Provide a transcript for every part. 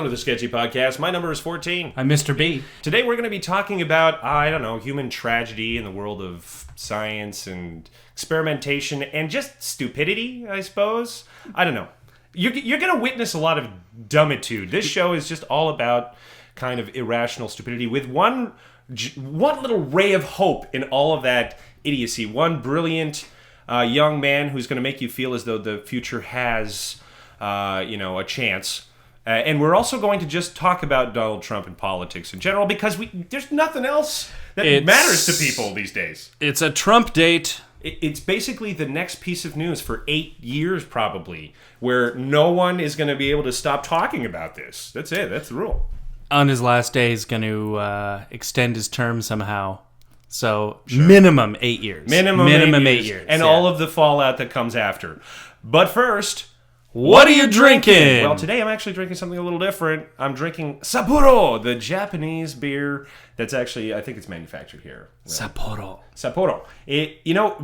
Welcome to the Sketchy Podcast. My number is 14. I'm Mr. B. Today we're going to be talking about, human tragedy in the world of science and experimentation and just stupidity, I suppose. I don't know. You're going to witness a lot of dumbitude. This show is just all about kind of irrational stupidity with one little ray of hope in all of that idiocy. One brilliant young man who's going to make you feel as though the future has, a chance. And we're also going to just talk about Donald Trump and politics in general because there's nothing else that matters to people these days. It's a Trump date. It's basically the next piece of news for 8 years probably, where no one is going to be able to stop talking about this. That's it. That's the rule. On his last day, he's going to extend his term somehow. So minimum 8 years. Minimum 8 years. And all of the fallout that comes after. But first... What are you drinking? Well, today I'm actually drinking something a little different. I'm drinking Sapporo, the Japanese beer that's actually, I think it's manufactured here. Sapporo.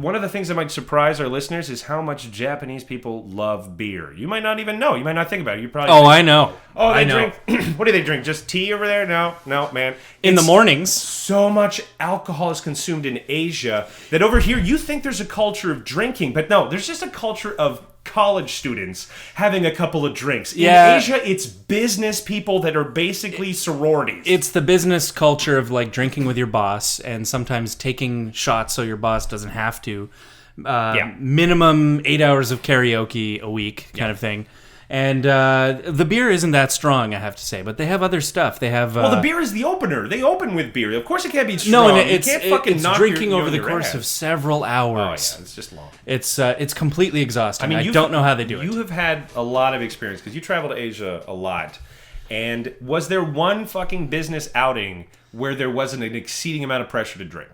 One of the things that might surprise our listeners is how much Japanese people love beer. You might not even know. You might not think about it. You probably I know. Oh, they drink. What do they drink? Just tea over there? No, man. In the mornings. So much alcohol is consumed in Asia that over here you think there's a culture of drinking, but no, there's just a culture of college students having a couple of drinks. In Asia, it's business people that are basically sororities. It's the business culture of like drinking with your boss and sometimes taking shots so your boss doesn't have to. Minimum 8 hours of karaoke a week kind of thing. And the beer isn't that strong, I have to say, but they have other stuff. They have the beer is the opener. They open with beer. Of course, it can't be strong. No, and it's drinking over the course of several hours. Oh yeah, it's just long. It's completely exhausting. I don't know how they do it. You have had a lot of experience because you travel to Asia a lot. And was there one fucking business outing where there wasn't an exceeding amount of pressure to drink?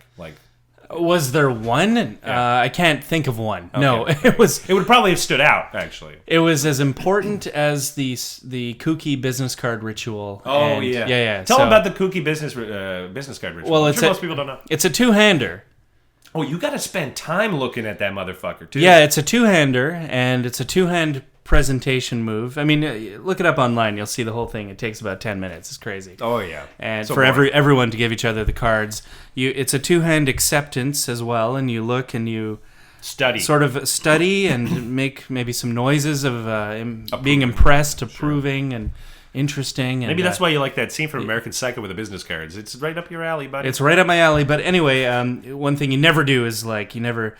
Was there one? Yeah. I can't think of one. Okay. No, it was. It would probably have stood out, actually. It was as important as the kooky business card ritual. Oh, yeah. Tell them about the kooky business card ritual. Well, most people don't know. It's a two-hander. Oh, you got to spend time looking at that motherfucker, too. Yeah, it's a two-hander, and it's a two-hand presentation move. I mean, look it up online. You'll see the whole thing. It takes about 10 minutes. It's crazy. Oh, yeah. And so for everyone to give each other the cards, it's a two-hand acceptance as well, and you look and you study and make maybe some noises of being impressed, approving, and interesting. And maybe that's why you like that scene from American Psycho with the business cards. It's right up your alley, buddy. It's right up my alley. But anyway, one thing you never do is you never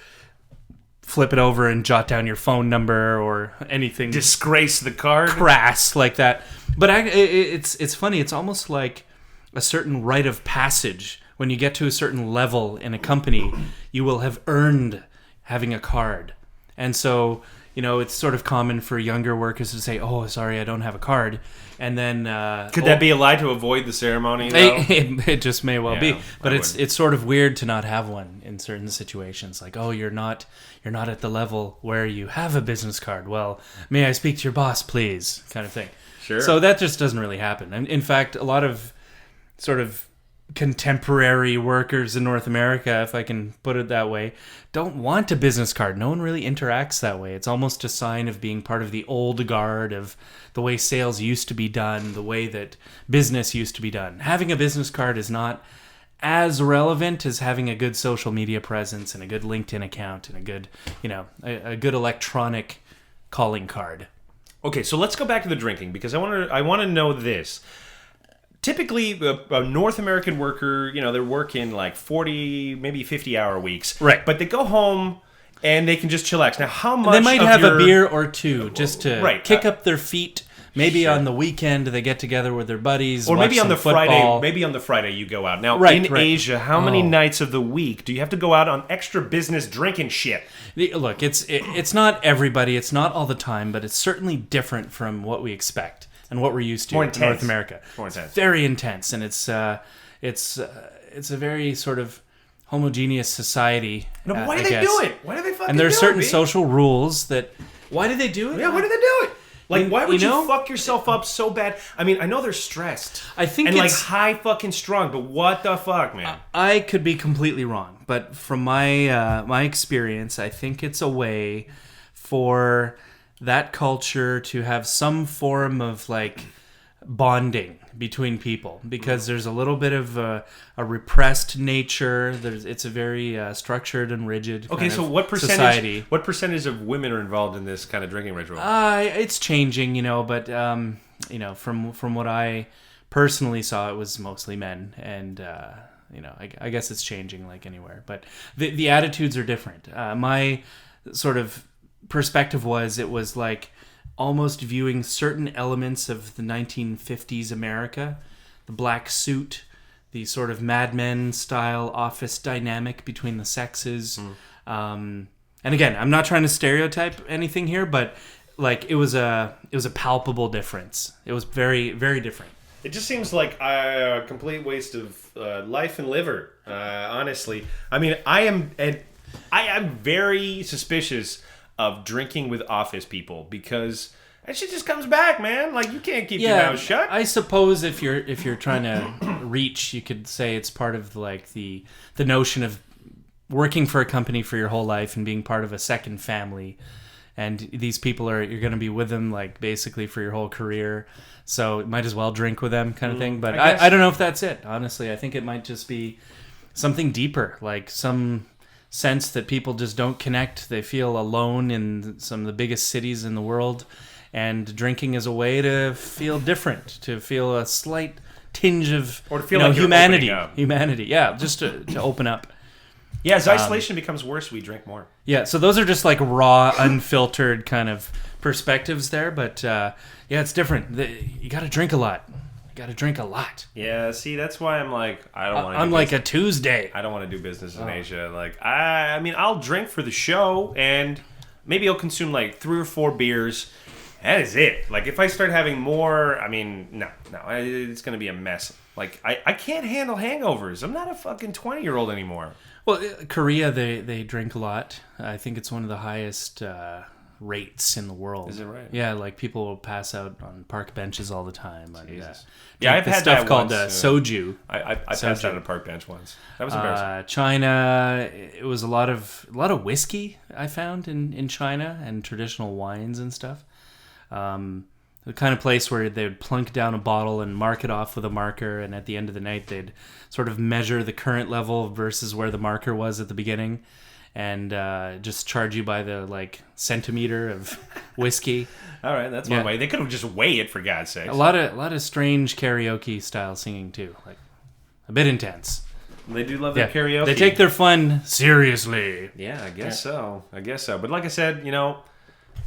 flip it over and jot down your phone number or anything. Disgrace the card. Crass like that. But it's funny. It's almost like a certain rite of passage. When you get to a certain level in a company, you will have earned having a card. And so, it's sort of common for younger workers to say, oh, sorry, I don't have a card. And then... Could that be a lie to avoid the ceremony, though? It just may well be. But it's sort of weird to not have one in certain situations. Like, oh, you're not at the level where you have a business card. Well, may I speak to your boss, please? Kind of thing. Sure. So that just doesn't really happen. And in fact, a lot of sort of contemporary workers in North America, if I can put it that way, don't want a business card. No one really interacts that way. It's almost a sign of being part of the old guard of the way sales used to be done, the way that business used to be done. Having a business card is not as relevant as having a good social media presence and a good LinkedIn account and a good, a good electronic calling card. Okay, so let's go back to the drinking because I want to know this. Typically, a North American worker, they're working like 40, maybe 50-hour weeks. Right. But they go home and they can just chillax. Now, how much they might have a beer or two just to kick up their feet. Maybe sure. on the weekend they get together with their buddies, or watch maybe on the football. Friday. Maybe on the Friday you go out. Now, in Asia, how many nights of the week do you have to go out on extra business drinking shit? Look, it's not everybody. It's not all the time, but it's certainly different from what we expect and what we're used to in North America. More intense. Very intense, and it's a very sort of homogeneous society. Now, why do they do it? Why do they fucking do it? And there are certain social rules that. Why do they do it? Yeah, why do they do it? Like, why would you fuck yourself up so bad? I mean, I know they're stressed. I think and it's high fucking strung, but what the fuck, man? I could be completely wrong, but from my experience, I think it's a way for that culture to have some form of bonding between people because there's a little bit of a repressed nature. It's a very structured and rigid Okay, so what percentage? society. What percentage of women are involved in this kind of drinking ritual? It's changing, but from what I personally saw, it was mostly men, and I guess it's changing like anywhere. But the attitudes are different. My sort of perspective it was like almost viewing certain elements of the 1950s America, the black suit, the sort of Mad Men style office dynamic between the sexes. And again, I'm not trying to stereotype anything here, but like it was a palpable difference. It was very, very different. It just seems like a complete waste of life and liver. Honestly, I mean, I am very suspicious of drinking with office people because that shit just comes back, man. Like you can't keep your mouth shut. I suppose if you're trying to reach, you could say it's part of like the notion of working for a company for your whole life and being part of a second family. And these people you're going to be with them like basically for your whole career. So it might as well drink with them kind of thing. But I don't know if that's it. Honestly, I think it might just be something deeper, like some sense that people just don't connect. They feel alone in some of the biggest cities in the world. And drinking is a way to feel different, to feel a slight tinge of or to feel like humanity. You're opening up. Humanity, yeah, just to open up. Yeah, as isolation becomes worse, we drink more. Yeah, so those are just like raw, unfiltered kind of perspectives there. But it's different. You got to drink a lot. Got to drink a lot. Yeah, see, that's why I'm like, I don't want to. On like a Tuesday, I don't want to do business in Asia. Like, I mean, I'll drink for the show, and maybe I'll consume like 3 or 4 beers. That is it. Like, if I start having more, I mean, no, it's gonna be a mess. Like, I can't handle hangovers. I'm not a fucking 20-year-old anymore. Well, Korea, they drink a lot. I think it's one of the highest rates in the world. Is it right? Yeah, like people will pass out on park benches all the time. Jesus. Yeah, I've had stuff that called once, soju. I passed out on a park bench once. That was embarrassing. China, it was a lot of whiskey I found in China and traditional wines and stuff. The kind of place where they would plunk down a bottle and mark it off with a marker, and at the end of the night they'd sort of measure the current level versus where the marker was at the beginning, and just charge you by the like centimeter of whiskey. All right, that's one way. They could have just weighed it, for God's sake. A lot of strange karaoke style singing too, like a bit intense. They do love their karaoke. They take their fun seriously. Yeah, I guess so. But like I said,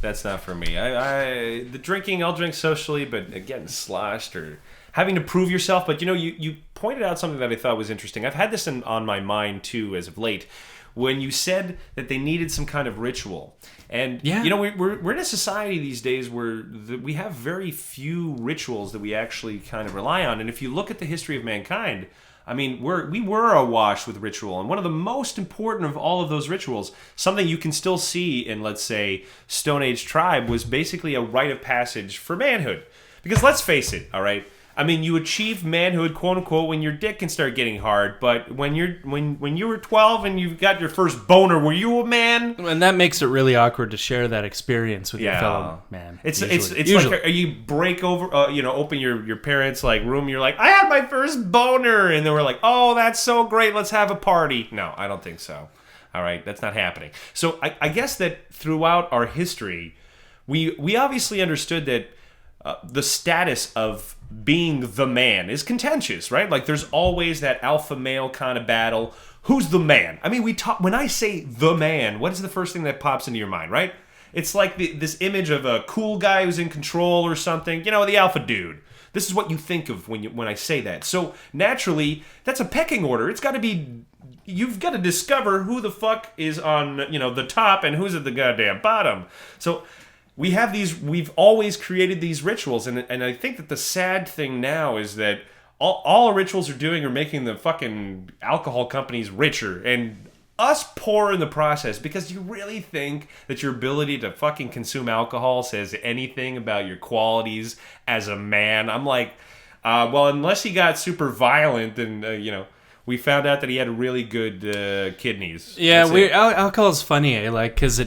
that's not for me. The drinking, I'll drink socially, but getting sloshed or having to prove yourself. But you pointed out something that I thought was interesting. I've had this on my mind too as of late, when you said that they needed some kind of ritual. And we're in a society these days where we have very few rituals that we actually kind of rely on. And if you look at the history of mankind, I mean, we were awash with ritual, and one of the most important of all of those rituals, something you can still see in, let's say, Stone Age tribe, was basically a rite of passage for manhood. Because let's face it, all right? I mean, you achieve manhood, quote unquote, when your dick can start getting hard. But when you were 12 and you got your first boner, were you a man? And that makes it really awkward to share that experience with your fellow man. It's like you break over, open your parents' like room. You're like, I had my first boner, and they were like, oh, that's so great. Let's have a party. No, I don't think so. All right, that's not happening. So I guess that throughout our history, we obviously understood that the status of being the man is contentious, right? Like there's always that alpha male kind of battle. Who's the man? I mean, when I say the man, what is the first thing that pops into your mind, right? It's like this image of a cool guy who's in control or something, the alpha dude. This is what you think of when I say that. So naturally, that's a pecking order. It's got to be, you've got to discover who the fuck is on, the top and who's at the goddamn bottom. So we've always created these rituals, and I think that the sad thing now is that all our rituals are doing are making the fucking alcohol companies richer, and us poor in the process, because you really think that your ability to fucking consume alcohol says anything about your qualities as a man? I'm like, well, unless he got super violent and, we found out that he had really good kidneys. Yeah, alcohol is funny, like, because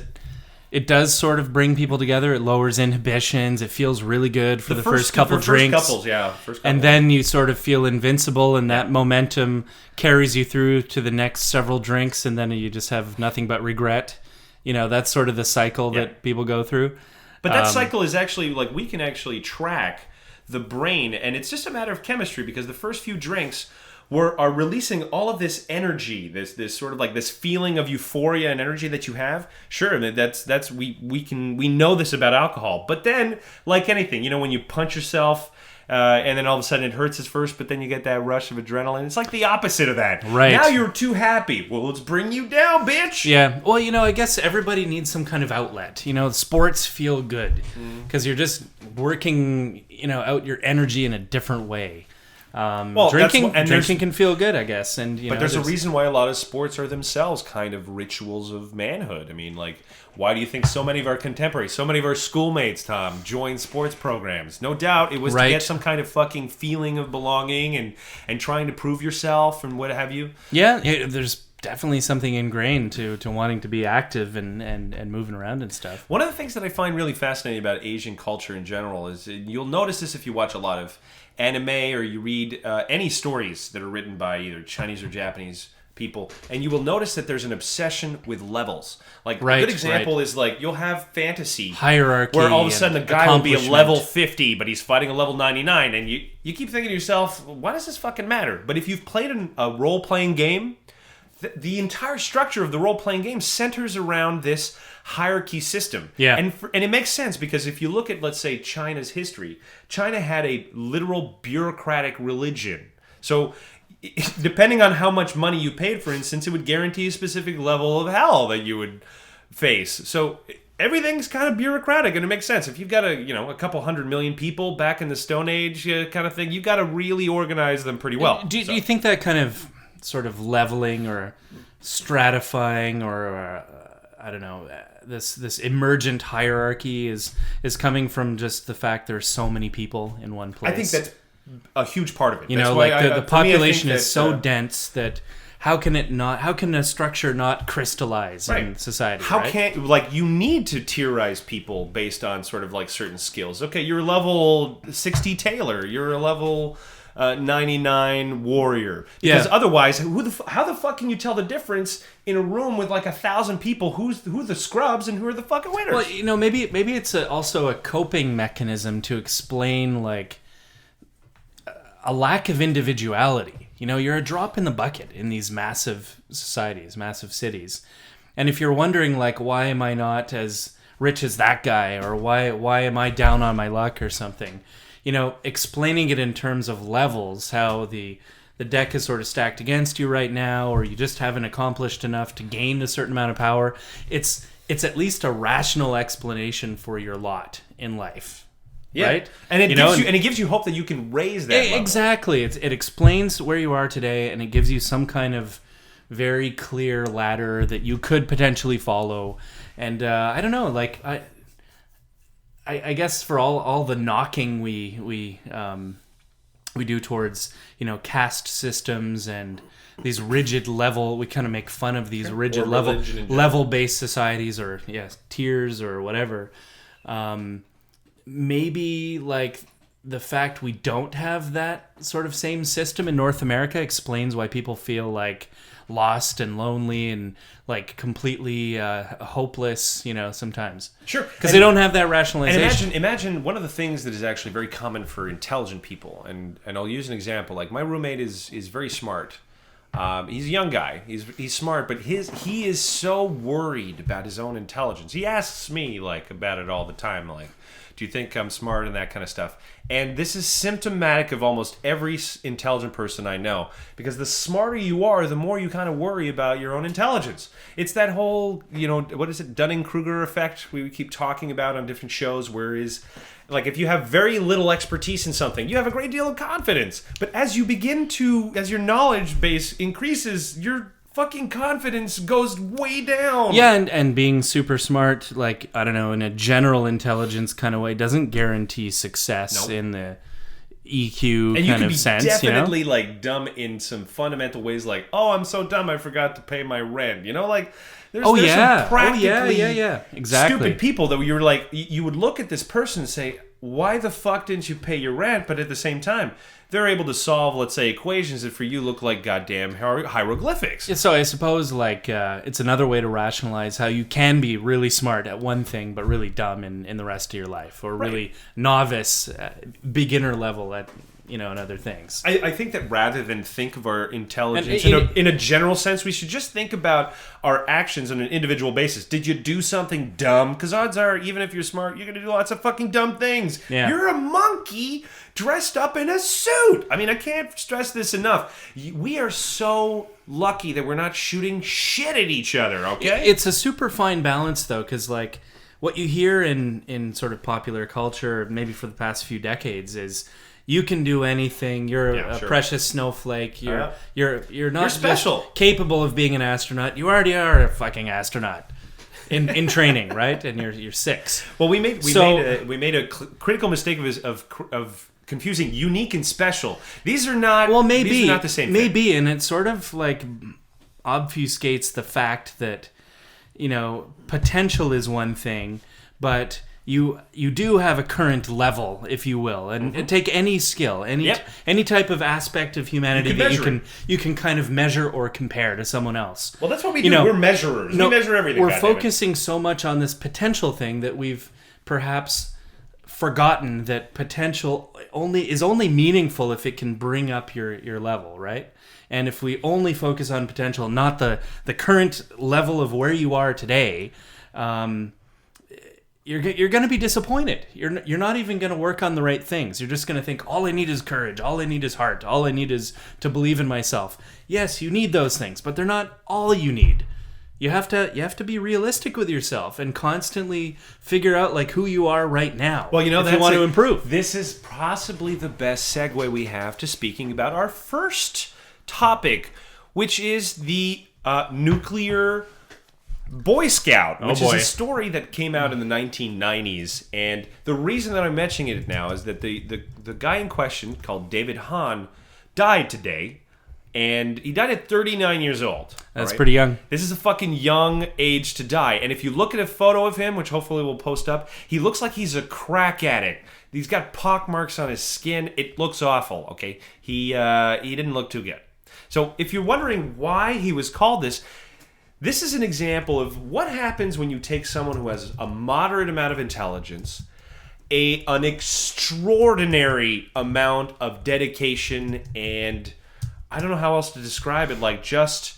It does sort of bring people together. It lowers inhibitions. It feels really good for the first couple drinks. First couple. And then you sort of feel invincible, and that momentum carries you through to the next several drinks, and then you just have nothing but regret. That's sort of the cycle that people go through. But that cycle is actually, like, we can actually track the brain, and it's just a matter of chemistry, because the first few drinks are releasing all of this energy, this sort of like this feeling of euphoria and energy that you have. Sure, that's we know this about alcohol. But then, like anything, when you punch yourself, and then all of a sudden it hurts at first, but then you get that rush of adrenaline. It's like the opposite of that. Right. Now you're too happy. Well, let's bring you down, bitch. Yeah. Well, I guess everybody needs some kind of outlet. Sports feel good because you're just working, out your energy in a different way. Drinking can feel good, I guess. But there's a reason why a lot of sports are themselves kind of rituals of manhood. I mean, like, why do you think so many of our contemporaries, so many of our schoolmates, Tom, joined sports programs? No doubt it was to get some kind of fucking feeling of belonging and trying to prove yourself and what have you. Yeah, there's definitely something ingrained to wanting to be active and moving around and stuff. One of the things that I find really fascinating about Asian culture in general is, you'll notice this if you watch a lot of anime or you read any stories that are written by either Chinese or Japanese people, and you will notice that there's an obsession with levels. Like, a good example is, like, you'll have fantasy hierarchy, where all of a sudden a guy will be a level 50 but he's fighting a level 99, and you keep thinking to yourself, why does this fucking matter? But if you've played a role-playing game, the entire structure of the role-playing game centers around this hierarchy system. Yeah. And it makes sense, because if you look at, let's say, China's history, China had a literal bureaucratic religion. So depending on how much money you paid, for instance, it would guarantee a specific level of hell that you would face. So everything's kind of bureaucratic, and it makes sense. If you've got a couple 100 million people back in the Stone Age kind of thing, you've got to really organize them pretty well. Do you think that kind of sort of leveling or stratifying or I don't know, this emergent hierarchy is coming from just the fact there's so many people in one place? I think that's a huge part of it. The population is so dense that how can a structure not crystallize in society? You need to tierize people based on sort of like certain skills. Okay, you're a level 60 tailor, you're a level 99 warrior. Because otherwise, how the fuck can you tell the difference in a room with like 1,000 people? Who are the scrubs and who are the fucking winners? Well, maybe it's also a coping mechanism to explain like a lack of individuality. You're a drop in the bucket in these massive societies, massive cities. And if you're wondering like, why am I not as rich as that guy, or why am I down on my luck or something? Explaining it in terms of levels, how the deck is sort of stacked against you right now, or you just haven't accomplished enough to gain a certain amount of power. It's at least a rational explanation for your lot in life. Yeah. Right? And it gives you hope that you can raise that level. Exactly. It explains where you are today, and it gives you some kind of very clear ladder that you could potentially follow. And I don't know, like I guess for all the knocking we do towards caste systems and these rigid level, we kind of make fun of these rigid level based societies, or tiers or whatever. Maybe like the fact we don't have that sort of same system in North America explains why people feel like lost and lonely and like completely hopeless, sometimes. Sure. Because they don't have that rationalization. And imagine one of the things that is actually very common for intelligent people, and I'll use an example. Like, my roommate is very smart. He's a young guy. He's smart, but he is so worried about his own intelligence. He asks me like about it all the time, like, do you think I'm smart, and that kind of stuff. And this is symptomatic of almost every intelligent person I know, because the smarter you are, the more you kind of worry about your own intelligence. It's that whole, what is it, Dunning-Kruger effect we keep talking about on different shows, whereas, like, if you have very little expertise in something, you have a great deal of confidence. But as your knowledge base increases, your fucking confidence goes way down. Yeah, and being super smart, like, I don't know, in a general intelligence kind of way, doesn't guarantee success in EQ And you kind can of be sense, definitely like dumb in some fundamental ways, like, oh, I'm so dumb I forgot to pay my rent. Like there's some practically exactly. stupid people that you were like, you would look at this person and say, why the fuck didn't you pay your rent? But at the same time, they're able to solve, let's say, equations that for you look like goddamn hieroglyphics. Yeah, so I suppose like it's another way to rationalize how you can be really smart at one thing but really dumb in the rest of your life, or really novice, beginner level at in other things. I think that rather than think of our intelligence And in a general sense, we should just think about our actions on an individual basis. Did you do something dumb? Because odds are, even if you're smart, you're going to do lots of fucking dumb things. Yeah. You're a monkey dressed up in a suit. I mean, I can't stress this enough. We are so lucky that we're not shooting shit at each other, okay? It's a super fine balance, though, because like what you hear in sort of popular culture, maybe for the past few decades, is you can do anything. You're a precious snowflake. You're not special, just capable of being an astronaut. You already are a fucking astronaut in training, right? And you're 6. Well, we made a critical mistake of confusing unique and special. These are not. Well, maybe these are not the same thing. Maybe, and it sort of like obfuscates the fact that potential is one thing, but you do have a current level, if you will, and take any skill, any type of aspect of humanity you can kind of measure or compare to someone else. Well, that's what we do. We're measurers. We measure everything. We're focusing so much on this potential thing that we've perhaps forgotten that potential is only meaningful if it can bring up your level, right? And if we only focus on potential, not the current level of where you are today, you're going to be disappointed. You're not even going to work on the right things. You're just going to think, all I need is courage. All I need is heart. All I need is to believe in myself. Yes, you need those things, but they're not all you need. You have to be realistic with yourself and constantly figure out like who you are right now. Well, if you want to improve. This is possibly the best segue we have to speaking about our first topic, which is the nuclear Boy Scout, which is a story that came out in the 1990s. And the reason that I'm mentioning it now is that the guy in question, called David Hahn, died today. And he died at 39 years old. That's pretty young. This is a fucking young age to die. And if you look at a photo of him, which hopefully we'll post up, he looks like he's a crack addict. He's got pock marks on his skin. It looks awful, okay? He didn't look too good. So if you're wondering why he was called this is an example of what happens when you take someone who has a moderate amount of intelligence, an extraordinary amount of dedication, and I don't know how else to describe it, like just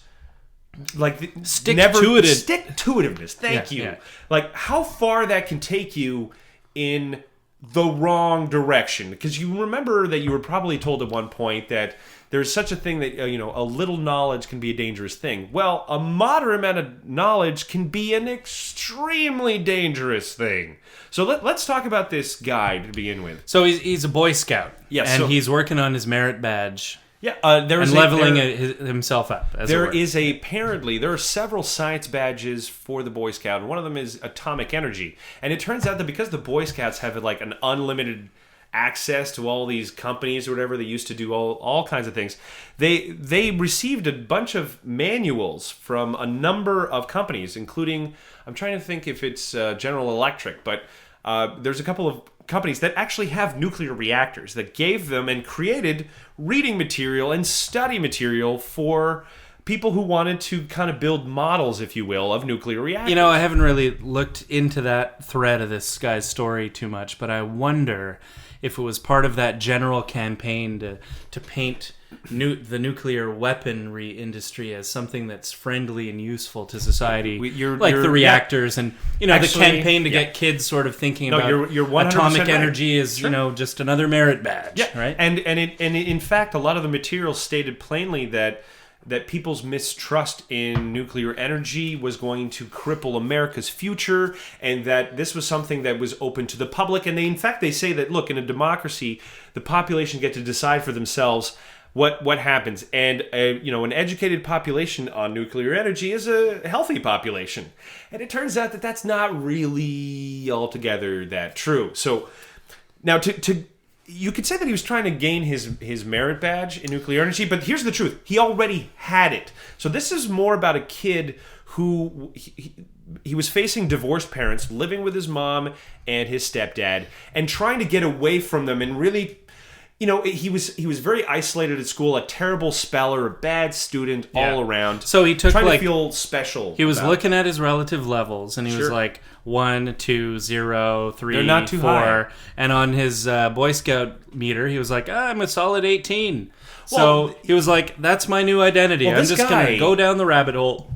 like stick-to-itiveness. Thank you. Yeah. Like how far that can take you in the wrong direction. Because you remember that you were probably told at one point that there's such a thing that, a little knowledge can be a dangerous thing. Well, a moderate amount of knowledge can be an extremely dangerous thing. So let's talk about this guy to begin with. So he's a Boy Scout. Yes. And he's working on his merit badge. Yeah, leveling himself up. There are several science badges for the Boy Scout, and one of them is atomic energy. And it turns out that because the Boy Scouts have like an unlimited access to all these companies or whatever, they used to do all kinds of things. They received a bunch of manuals from a number of companies, including, I'm trying to think if it's General Electric, but there's a couple of companies that actually have nuclear reactors that gave them and created reading material and study material for people who wanted to kind of build models, if you will, of nuclear reactors. I haven't really looked into that thread of this guy's story too much, but I wonder if it was part of that general campaign to paint the nuclear weaponry industry as something that's friendly and useful to society, the reactors, and actually, the campaign to get kids sort of thinking about atomic energy as just another merit badge, right? And in fact, a lot of the material stated plainly that people's mistrust in nuclear energy was going to cripple America's future, and that this was something that was open to the public. And they say that, look, in a democracy, the population get to decide for themselves what happens. And an educated population on nuclear energy is a healthy population. And it turns out that that's not really altogether that true. So now to you could say that he was trying to gain his merit badge in nuclear energy, but here's the truth. He already had it. So this is more about a kid who he was facing divorced parents, living with his mom and his stepdad, and trying to get away from them and really... he was very isolated at school, a terrible speller, a bad student all around. So he took trying to feel special. He was looking at his relative levels, and he was like 1, 2, 0, 3, They're not too 4. high. And on his Boy Scout meter, he was like, I'm a solid 18. Well, so he was like, that's my new identity. I'm just going to go down the rabbit hole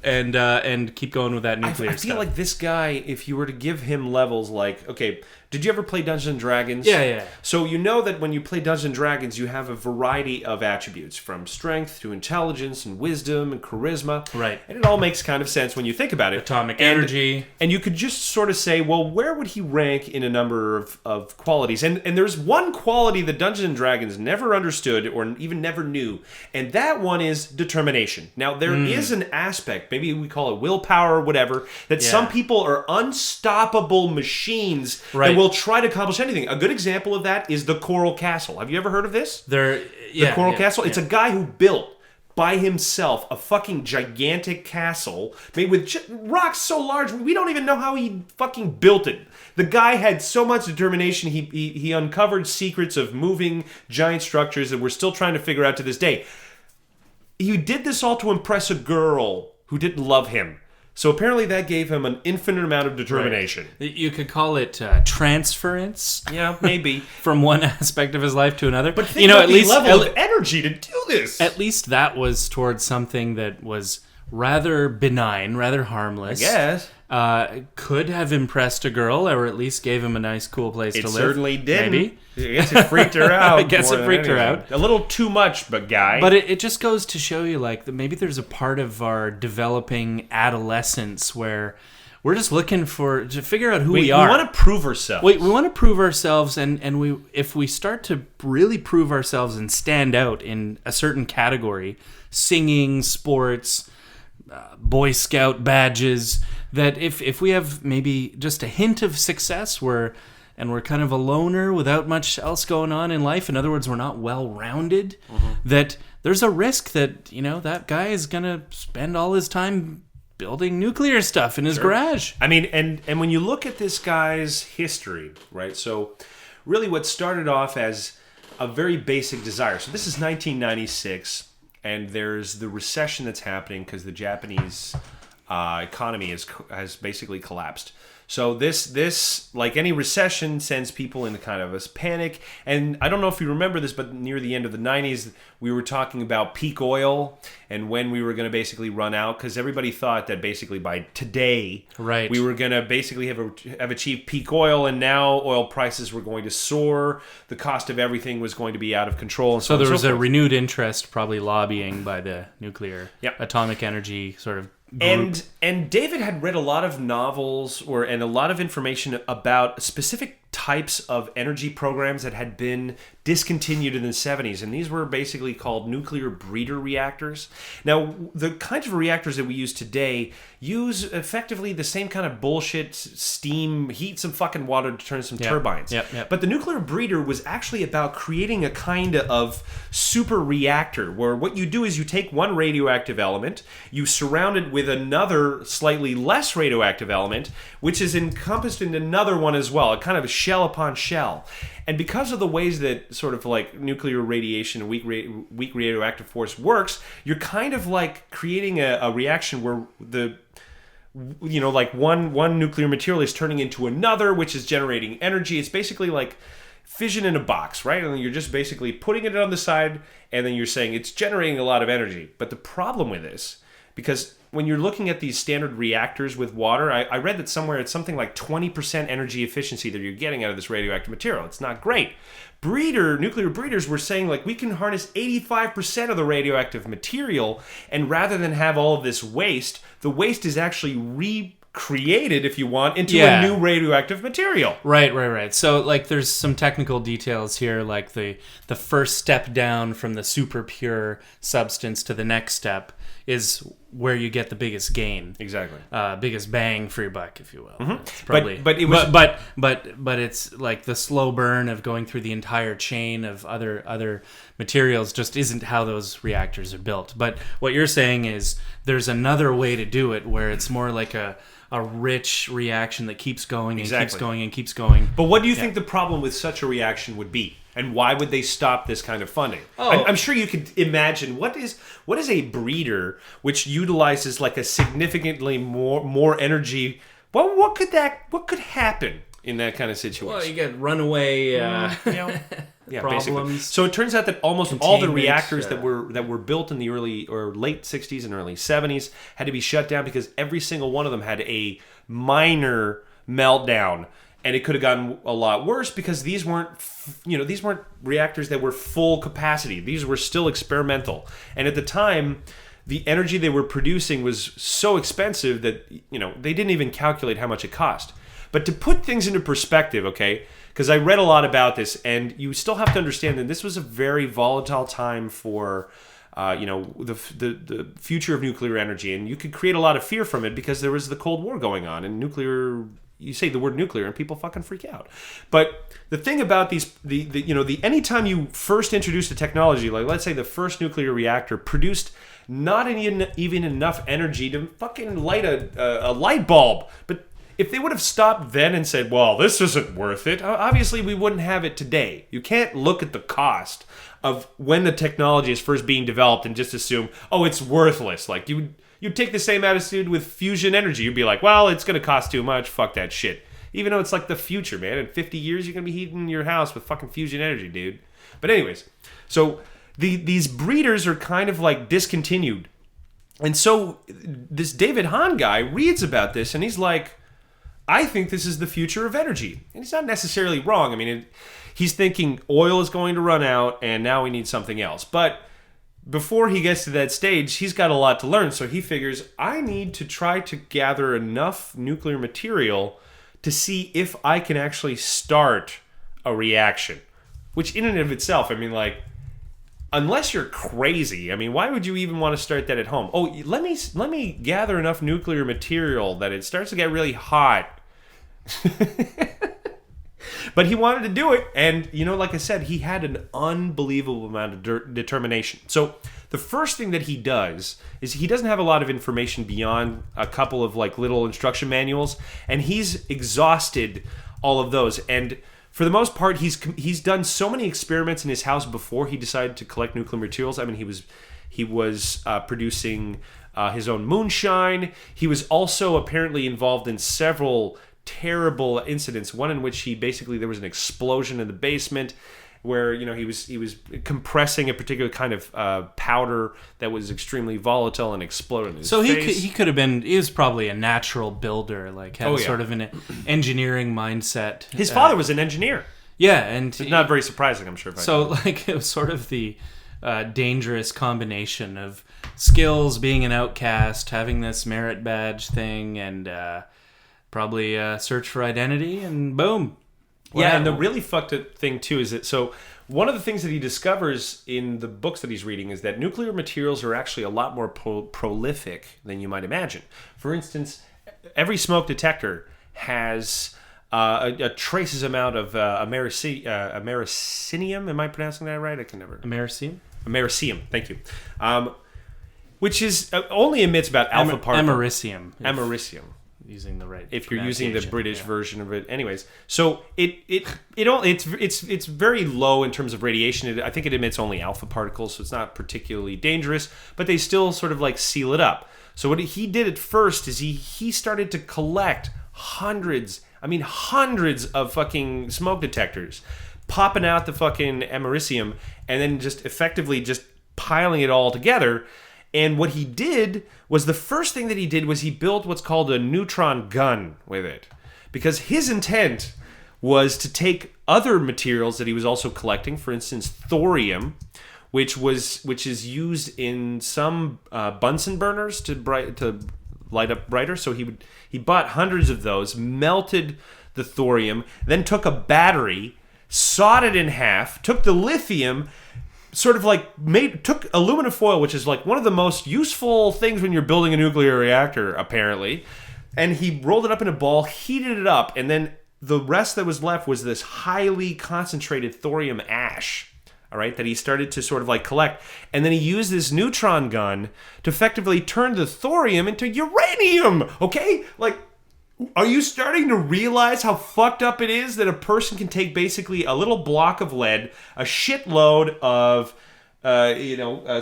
and keep going with that nuclear stuff. I feel like this guy, if you were to give him levels like, okay, did you ever play Dungeons and Dragons? Yeah. So you know that when you play Dungeons and Dragons, you have a variety of attributes, from strength to intelligence and wisdom and charisma. Right. And it all makes kind of sense when you think about it. Atomic energy. And you could just sort of say, well, where would he rank in a number of qualities? And there's one quality that Dungeons and Dragons never understood or even never knew, and that one is determination. Now, there is an aspect, maybe we call it willpower or whatever, that some people are unstoppable machines that will try to accomplish anything. A good example of that is the Coral Castle. Have you ever heard of this? The Coral Castle? It's a guy who built by himself a fucking gigantic castle made with rocks so large we don't even know how he fucking built it. The guy had so much determination, he uncovered secrets of moving giant structures that we're still trying to figure out to this day. He did this all to impress a girl who didn't love him. So apparently that gave him an infinite amount of determination. Right. You could call it transference. Yeah, maybe. From one aspect of his life to another. But think about the level of energy to do this. At least that was towards something that was rather benign, rather harmless. I guess. Could have impressed a girl, or at least gave him a nice, cool place to live. It certainly did. Maybe. I guess it freaked her out. I guess it freaked her out. A little too much, but guy. But it just goes to show you, like, that maybe there's a part of our developing adolescence where we're just looking to figure out who we are. We want to prove ourselves. We want to prove ourselves, and if we start to really prove ourselves and stand out in a certain category, singing, sports, Boy Scout badges, that if we have maybe just a hint of success, we're kind of a loner without much else going on in life. In other words, we're not well-rounded. That there's a risk that that guy is gonna spend all his time building nuclear stuff in his garage. I mean, and when you look at this guy's history, right? So really, what started off as a very basic desire. So this is 1996. And there's the recession that's happening because the Japanese economy has basically collapsed. So this, like any recession, sends people into kind of a panic. And I don't know if you remember this, but near the end of the 90s, we were talking about peak oil and when we were going to basically run out, because everybody thought that basically by today, we were going to basically have achieved peak oil, and now oil prices were going to soar. The cost of everything was going to be out of control. And so there was a renewed interest, probably lobbying by the nuclear atomic energy sort of group. And David had read a lot of novels and a lot of information about specific types of energy programs that had been discontinued in the 70s, and these were basically called nuclear breeder reactors. Now, the kinds of reactors that we use today use effectively the same kind of bullshit, steam, heat some fucking water to turn some turbines. But the nuclear breeder was actually about creating a kind of super reactor where what you do is you take one radioactive element, you surround it with another slightly less radioactive element, which is encompassed in another one as well, a kind of shell upon shell. And because of the ways that sort of like nuclear radiation and weak radioactive force works, you're kind of like creating a reaction where like one nuclear material is turning into another, which is generating energy. It's basically like fission in a box, right? And you're just basically putting it on the side, and then you're saying it's generating a lot of energy. But the problem with this, because when you're looking at these standard reactors with water, I read that somewhere it's something like 20% energy efficiency that you're getting out of this radioactive material. It's not great. Nuclear breeders were saying, like, we can harness 85% of the radioactive material, and rather than have all of this waste, the waste is actually recreated, if you want, into a new radioactive material. Right. So, like, there's some technical details here, like the first step down from the super pure substance to the next step is where you get the biggest gain. Exactly. Biggest bang for your buck, if you will. Mm-hmm. It's probably, but it was but it's like the slow burn of going through the entire chain of other materials just isn't how those reactors are built. But what you're saying is there's another way to do it where it's more like a rich reaction that keeps going and keeps going and keeps going. But what do you think the problem with such a reaction would be? And why would they stop this kind of funding? Oh. I'm sure you could imagine what is a breeder which utilizes like a significantly more energy. Well, what could happen in that kind of situation? Well, you get runaway Yeah, problems. basically. So it turns out that almost all the reactors that containment, were built in the early or late 60s and early 70s had to be shut down because every single one of them had a minor meltdown. And it could have gotten a lot worse because these weren't reactors that were full capacity. These were still experimental. And at the time, the energy they were producing was so expensive that, they didn't even calculate how much it cost. But to put things into perspective, okay, because I read a lot about this, and you still have to understand that this was a very volatile time for the future of nuclear energy. And you could create a lot of fear from it because there was the Cold War going on, and nuclear... You say the word nuclear and people fucking freak out. But the thing about these, anytime you first introduced a technology, like let's say the first nuclear reactor produced not even enough energy to fucking light a light bulb. But if they would have stopped then and said, well, this isn't worth it, obviously we wouldn't have it today. You can't look at the cost of when the technology is first being developed and just assume, oh, it's worthless. Like You'd take the same attitude with fusion energy. You'd be like, well, it's going to cost too much. Fuck that shit. Even though it's like the future, man. In 50 years, you're going to be heating your house with fucking fusion energy, dude. But anyways, so these breeders are kind of like discontinued. And so this David Hahn guy reads about this and he's like, I think this is the future of energy. And he's not necessarily wrong. I mean, he's thinking oil is going to run out and now we need something else. But before he gets to that stage, he's got a lot to learn. So he figures, I need to try to gather enough nuclear material to see if I can actually start a reaction. Which in and of itself, I mean, like, unless you're crazy, I mean, why would you even want to start that at home? Oh, let me gather enough nuclear material that it starts to get really hot. But he wanted to do it, and, like I said, he had an unbelievable amount of determination. So the first thing that he does is he doesn't have a lot of information beyond a couple of, like, little instruction manuals, and he's exhausted all of those. And for the most part, he's done so many experiments in his house before he decided to collect nuclear materials. I mean, he was producing his own moonshine. He was also apparently involved in several terrible incidents, one in which there was an explosion in the basement where he was compressing a particular kind of powder that was extremely volatile and exploded in his face. He was probably a natural builder, like had sort of an engineering mindset. His father was an engineer. Yeah, and it's not very surprising, I'm sure. It was sort of the dangerous combination of skills, being an outcast, having this merit badge thing, and probably search for identity, and boom. Yeah, and the really fucked up thing, too, is that... So, one of the things that he discovers in the books that he's reading is that nuclear materials are actually a lot more prolific than you might imagine. For instance, every smoke detector has a traces amount of americinium. Am I pronouncing that right? I can never... Americium? Americium, thank you. Which is only emits about alpha particles. Americium. Americium. Using the right, if you're using the British version of it, anyways. So it's very low in terms of radiation. I think it emits only alpha particles, so it's not particularly dangerous. But they still sort of like seal it up. So what he did at first is he started to collect hundreds of fucking smoke detectors, popping out the fucking americium, and then just effectively just piling it all together. And what he did was, the first thing that he did was he built what's called a neutron gun with it. Because his intent was to take other materials that he was also collecting, for instance, thorium, which is used in some Bunsen burners to light up brighter. So he bought hundreds of those, melted the thorium, then took a battery, sawed it in half, took the lithium, sort of like took aluminum foil, which is like one of the most useful things when you're building a nuclear reactor, apparently, and he rolled it up in a ball, heated it up, and then the rest that was left was this highly concentrated thorium ash. All right, that he started to sort of like collect. And then he used this neutron gun to effectively turn the thorium into uranium. Okay? Like, are you starting to realize how fucked up it is that a person can take basically a little block of lead, a shitload of,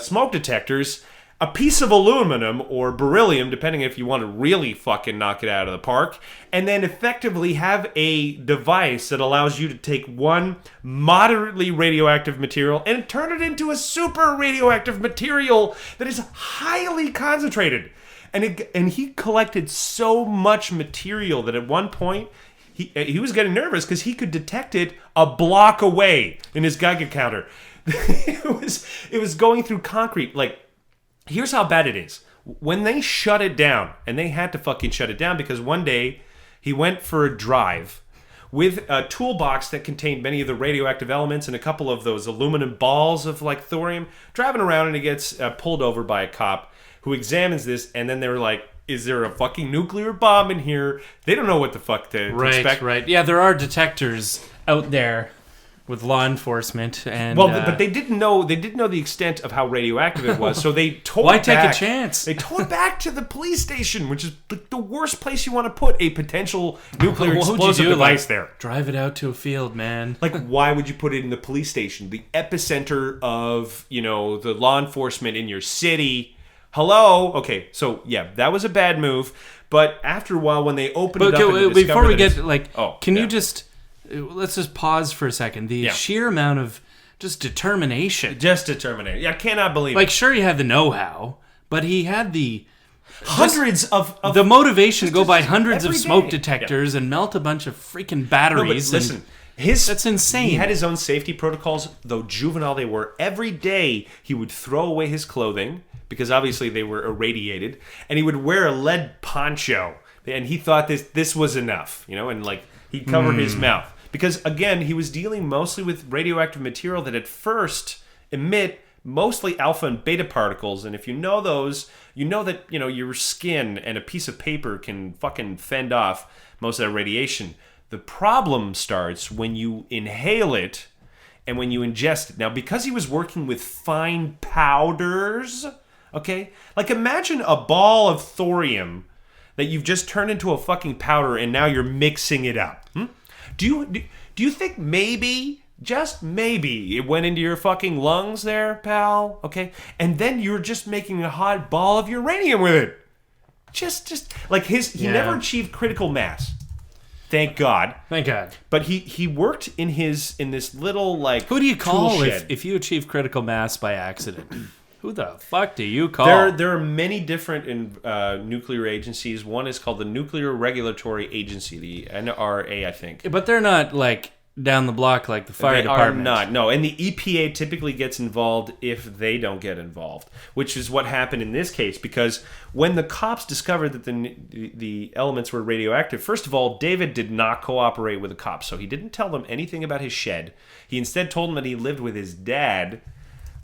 smoke detectors, a piece of aluminum or beryllium, depending if you want to really fucking knock it out of the park, and then effectively have a device that allows you to take one moderately radioactive material and turn it into a super radioactive material that is highly concentrated. And he collected so much material that at one point he was getting nervous because he could detect it a block away in his Geiger counter. It was going through concrete. Like, here's how bad it is. When they shut it down, and they had to fucking shut it down because one day he went for a drive with a toolbox that contained many of the radioactive elements and a couple of those aluminum balls of like thorium, driving around, and he gets pulled over by a cop who examines this, and then they were like, is there a fucking nuclear bomb in here? They don't know what the fuck to expect. Right. Yeah, there are detectors out there with law enforcement, and but they didn't know the extent of how radioactive it was, so they towed why it take back. a chance? They towed it back to the police station, which is the worst place you want to put a potential nuclear explosive device there. Drive it out to a field, man. Like, why would you put it in the police station, the epicenter of the law enforcement in your city? Hello? Okay, so yeah, that was a bad move. But after a while, when they opened it up and before we get you just let's just pause for a second. The sheer amount of just determination. Yeah, I cannot believe it. Like, sure, you had the know-how, but he had the hundreds of the motivation to go buy hundreds of smoke detectors and melt a bunch of freaking batteries. No, but listen, that's insane. He had his own safety protocols, though juvenile they were. Every day he would throw away his clothing because obviously they were irradiated, and he would wear a lead poncho, and he thought this was enough, and like he'd cover his mouth because again he was dealing mostly with radioactive material that at first emit mostly alpha and beta particles, and if you know those, you know that your skin and a piece of paper can fucking fend off most of that radiation. The problem starts when you inhale it and when you ingest it. Now, because he was working with fine powders, okay? Like, imagine a ball of thorium that you've just turned into a fucking powder and now you're mixing it up. Do you think maybe, just maybe, it went into your fucking lungs there, pal? Okay? And then you're just making a hot ball of uranium with it. Just like he never achieved critical mass. Thank God. But he worked in this little like. Who do you call if you achieve critical mass by accident? Who the fuck do you call? There are many different nuclear agencies. One is called the Nuclear Regulatory Agency, the NRA, I think. But they're not like down the block like the fire department. They are not. No, and the EPA typically gets involved if they don't get involved, which is what happened in this case. Because when the cops discovered that the elements were radioactive, first of all, David did not cooperate with the cops, so he didn't tell them anything about his shed. He instead told them that he lived with his dad,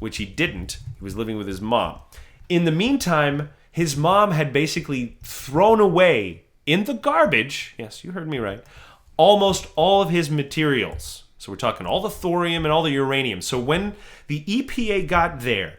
which he didn't. He was living with his mom. In the meantime, his mom had basically thrown away in the garbage, yes, you heard me right, almost all of his materials. So we're talking all the thorium and all the uranium. So when the EPA got there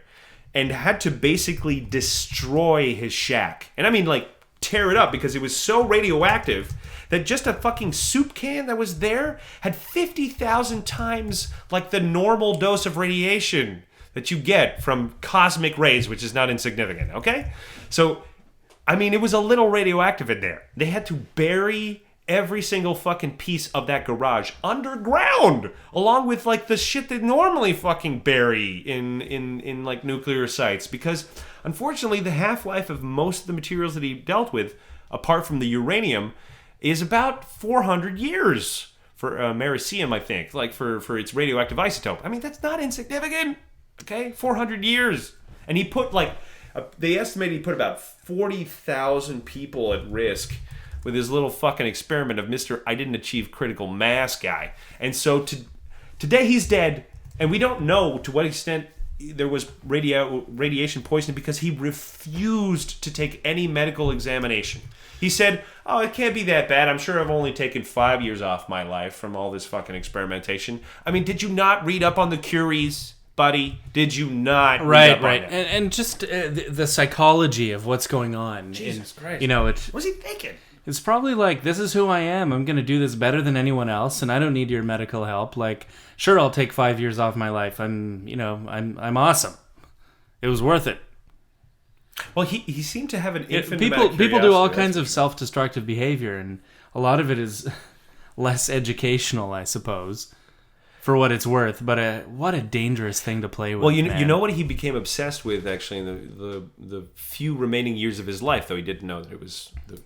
and had to basically destroy his shack, and I mean like tear it up because it was so radioactive that just a fucking soup can that was there had 50,000 times like the normal dose of radiation that you get from cosmic rays, which is not insignificant, okay? So, I mean, it was a little radioactive in there. They had to bury every single fucking piece of that garage underground, along with like the shit they normally fucking bury in like nuclear sites, because unfortunately the half-life of most of the materials that he dealt with, apart from the uranium, is about 400 years for americium, I think, like for its radioactive isotope. I mean, that's not insignificant. Okay, 400 years. And he put they estimated he put about 40,000 people at risk with his little fucking experiment of Mr. I didn't achieve critical mass guy. And so today he's dead, and we don't know to what extent there was radiation poisoning because he refused to take any medical examination. He said, "Oh, it can't be that bad. I'm sure I've only taken 5 years off my life from all this fucking experimentation." I mean, did you not read up on the Curies, buddy? Did you not read up on it? And just the psychology of what's going on. Jesus Christ. You know, What was he thinking? it's probably like, this is who I am. I'm going to do this better than anyone else, and I don't need your medical help. Like, sure, I'll take 5 years off my life. I'm awesome. It was worth it. Well, he seemed to have an infinite amount of people do all curiosity, kinds of self-destructive behavior, and a lot of it is less educational, I suppose, for what it's worth. But what a dangerous thing to play with. Well, you know what he became obsessed with, actually, in the few remaining years of his life, though he didn't know that it was the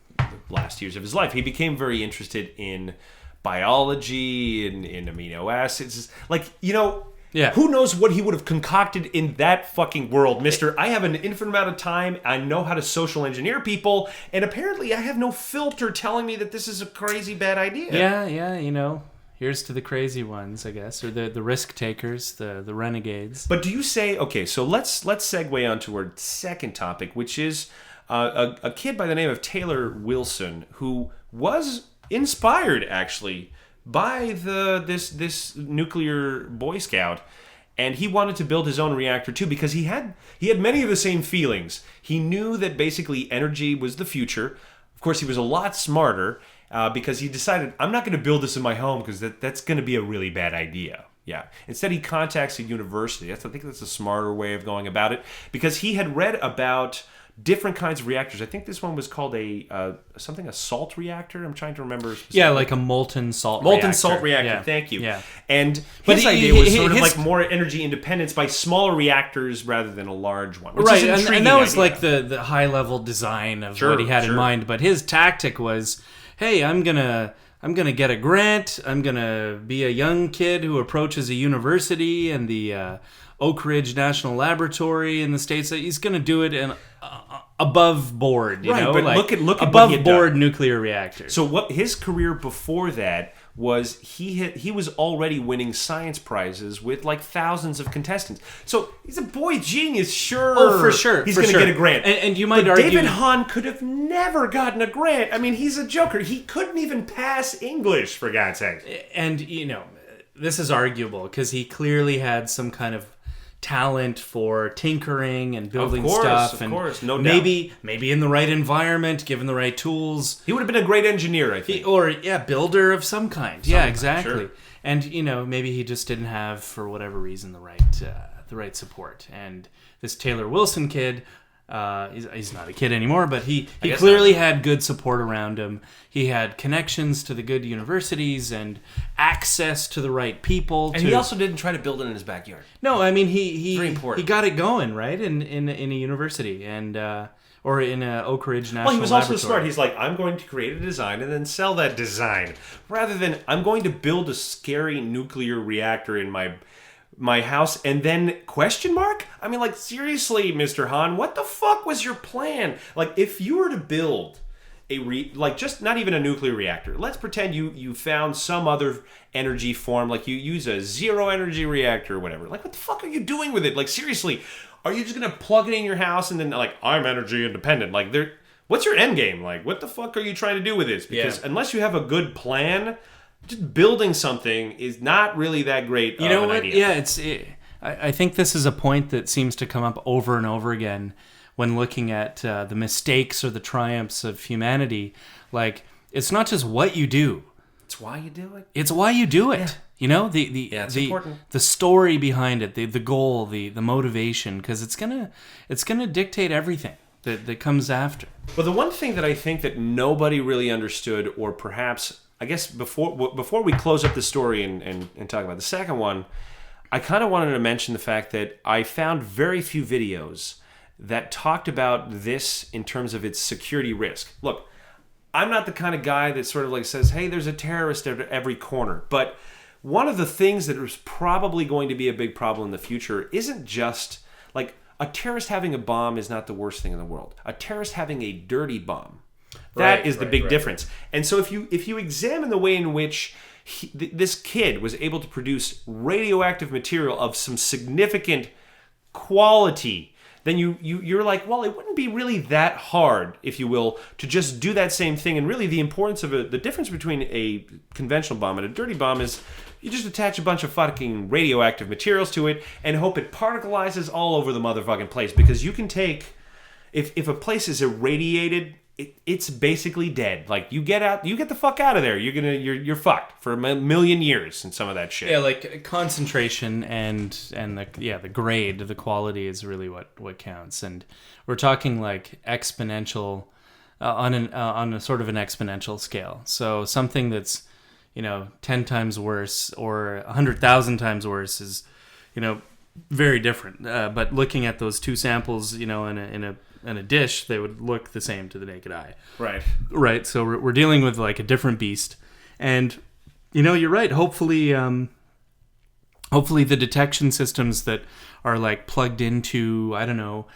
last years of his life. He became very interested in biology and in amino acids. Like, Yeah. Who knows what he would have concocted in that fucking world, mister? I have an infinite amount of time. I know how to social engineer people, and apparently I have no filter telling me that this is a crazy bad idea. Yeah, here's to the crazy ones, I guess, or the risk takers, the renegades. But do you say, okay, so let's segue on to our second topic, which is a kid by the name of Taylor Wilson, who was inspired, actually, by this nuclear Boy Scout, and he wanted to build his own reactor too, because he had many of the same feelings. He knew that basically energy was the future. Of course, he was a lot smarter because he decided, I'm not going to build this in my home because that's going to be a really bad idea. Yeah. Instead, he contacts a university. I think that's a smarter way of going about it, because he had read about different kinds of reactors. I think this one was called a salt reactor. I'm trying to remember. Yeah, like a molten salt reactor. Salt reactor, yeah. thank you. Yeah. And his idea was sort of like more energy independence by smaller reactors rather than a large one. Which right, is and that was like the high-level design of what he had in mind. But his tactic was, hey, I'm gonna get a grant. I'm gonna be a young kid who approaches a university and the Oak Ridge National Laboratory in the States. He's gonna do it in above board, you know, but like look at above what he board done. Nuclear reactors. So what his career before that was, he was already winning science prizes with like thousands of contestants. So he's a boy genius, sure. Oh, for sure. He's going to get a grant. And you might but argue, David Hahn could have never gotten a grant. I mean, he's a joker. He couldn't even pass English, for God's sake. And this is arguable because he clearly had some kind of talent for tinkering and building stuff. Of course, no doubt. Maybe in the right environment, given the right tools, he would have been a great engineer, I think. Builder of some kind. Exactly. Sure. And maybe he just didn't have, for whatever reason, the right support. And this Taylor Wilson kid, he's not a kid anymore, but he clearly had good support around him. He had connections to the good universities and access to the right people. And he also didn't try to build it in his backyard. No, I mean he got it going right in a university and or in a Oak Ridge National Laboratory. Well, he was also smart. He's like, I'm going to create a design and then sell that design, rather than I'm going to build a scary nuclear reactor in my house and then question mark? I mean, like, seriously, Mr. Hahn, what the fuck was your plan? Like, if you were to build just not even a nuclear reactor, let's pretend you found some other energy form, like you use a zero energy reactor or whatever. Like, what the fuck are you doing with it? Like, seriously, are you just gonna plug it in your house and then, like, I'm energy independent? Like, what's your end game? Like, what the fuck are you trying to do with this? Because unless you have a good plan, just building something is not really that great. You know an what? idea. Yeah, I think this is a point that seems to come up over and over again when looking at the mistakes or the triumphs of humanity. Like, it's not just what you do; it's why you do it. It's why you do it. Yeah. You know, it's important. The story behind it, the goal, the motivation, because it's gonna dictate everything that comes after. Well, the one thing that I think that nobody really understood, or perhaps, I guess before we close up the story and talk about the second one, I kind of wanted to mention the fact that I found very few videos that talked about this in terms of its security risk. Look, I'm not the kind of guy that sort of like says, hey, there's a terrorist at every corner. But one of the things that is probably going to be a big problem in the future isn't just, like, a terrorist having a bomb is not the worst thing in the world. A terrorist having a dirty bomb, that is the big difference. And so if you examine the way in which this kid was able to produce radioactive material of some significant quality, then you're like, well, it wouldn't be really that hard, if you will, to just do that same thing. And really the importance of the difference between a conventional bomb and a dirty bomb is you just attach a bunch of fucking radioactive materials to it and hope it particleizes all over the motherfucking place. Because you can take, if a place is irradiated, it's basically dead. Like, you get the fuck out of there. You're fucked for a million years in some of that shit. Yeah, like concentration and the grade, the quality is really what counts. And we're talking like exponential on a sort of an exponential scale. So something that's 10 times worse or 100,000 times worse is very different. But looking at those two samples, in a dish, they would look the same to the naked eye. Right. So we're dealing with like a different beast, and you're right. Hopefully the detection systems that are like plugged into, I don't know,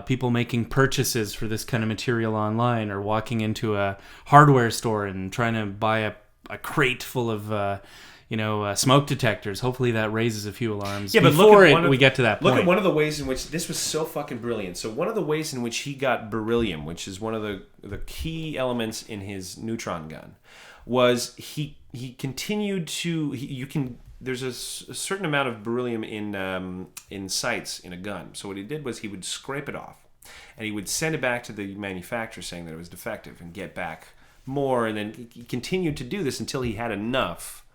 people making purchases for this kind of material online, or walking into a hardware store and trying to buy a crate full of smoke detectors. Hopefully that raises a few alarms before we get to that point. Look at one of the ways in which this was so fucking brilliant. So one of the ways in which he got beryllium, which is one of the key elements in his neutron gun, was he continued to there's a certain amount of beryllium in sights in a gun. So what he did was he would scrape it off and he would send it back to the manufacturer saying that it was defective and get back more, and then he continued to do this until he had enough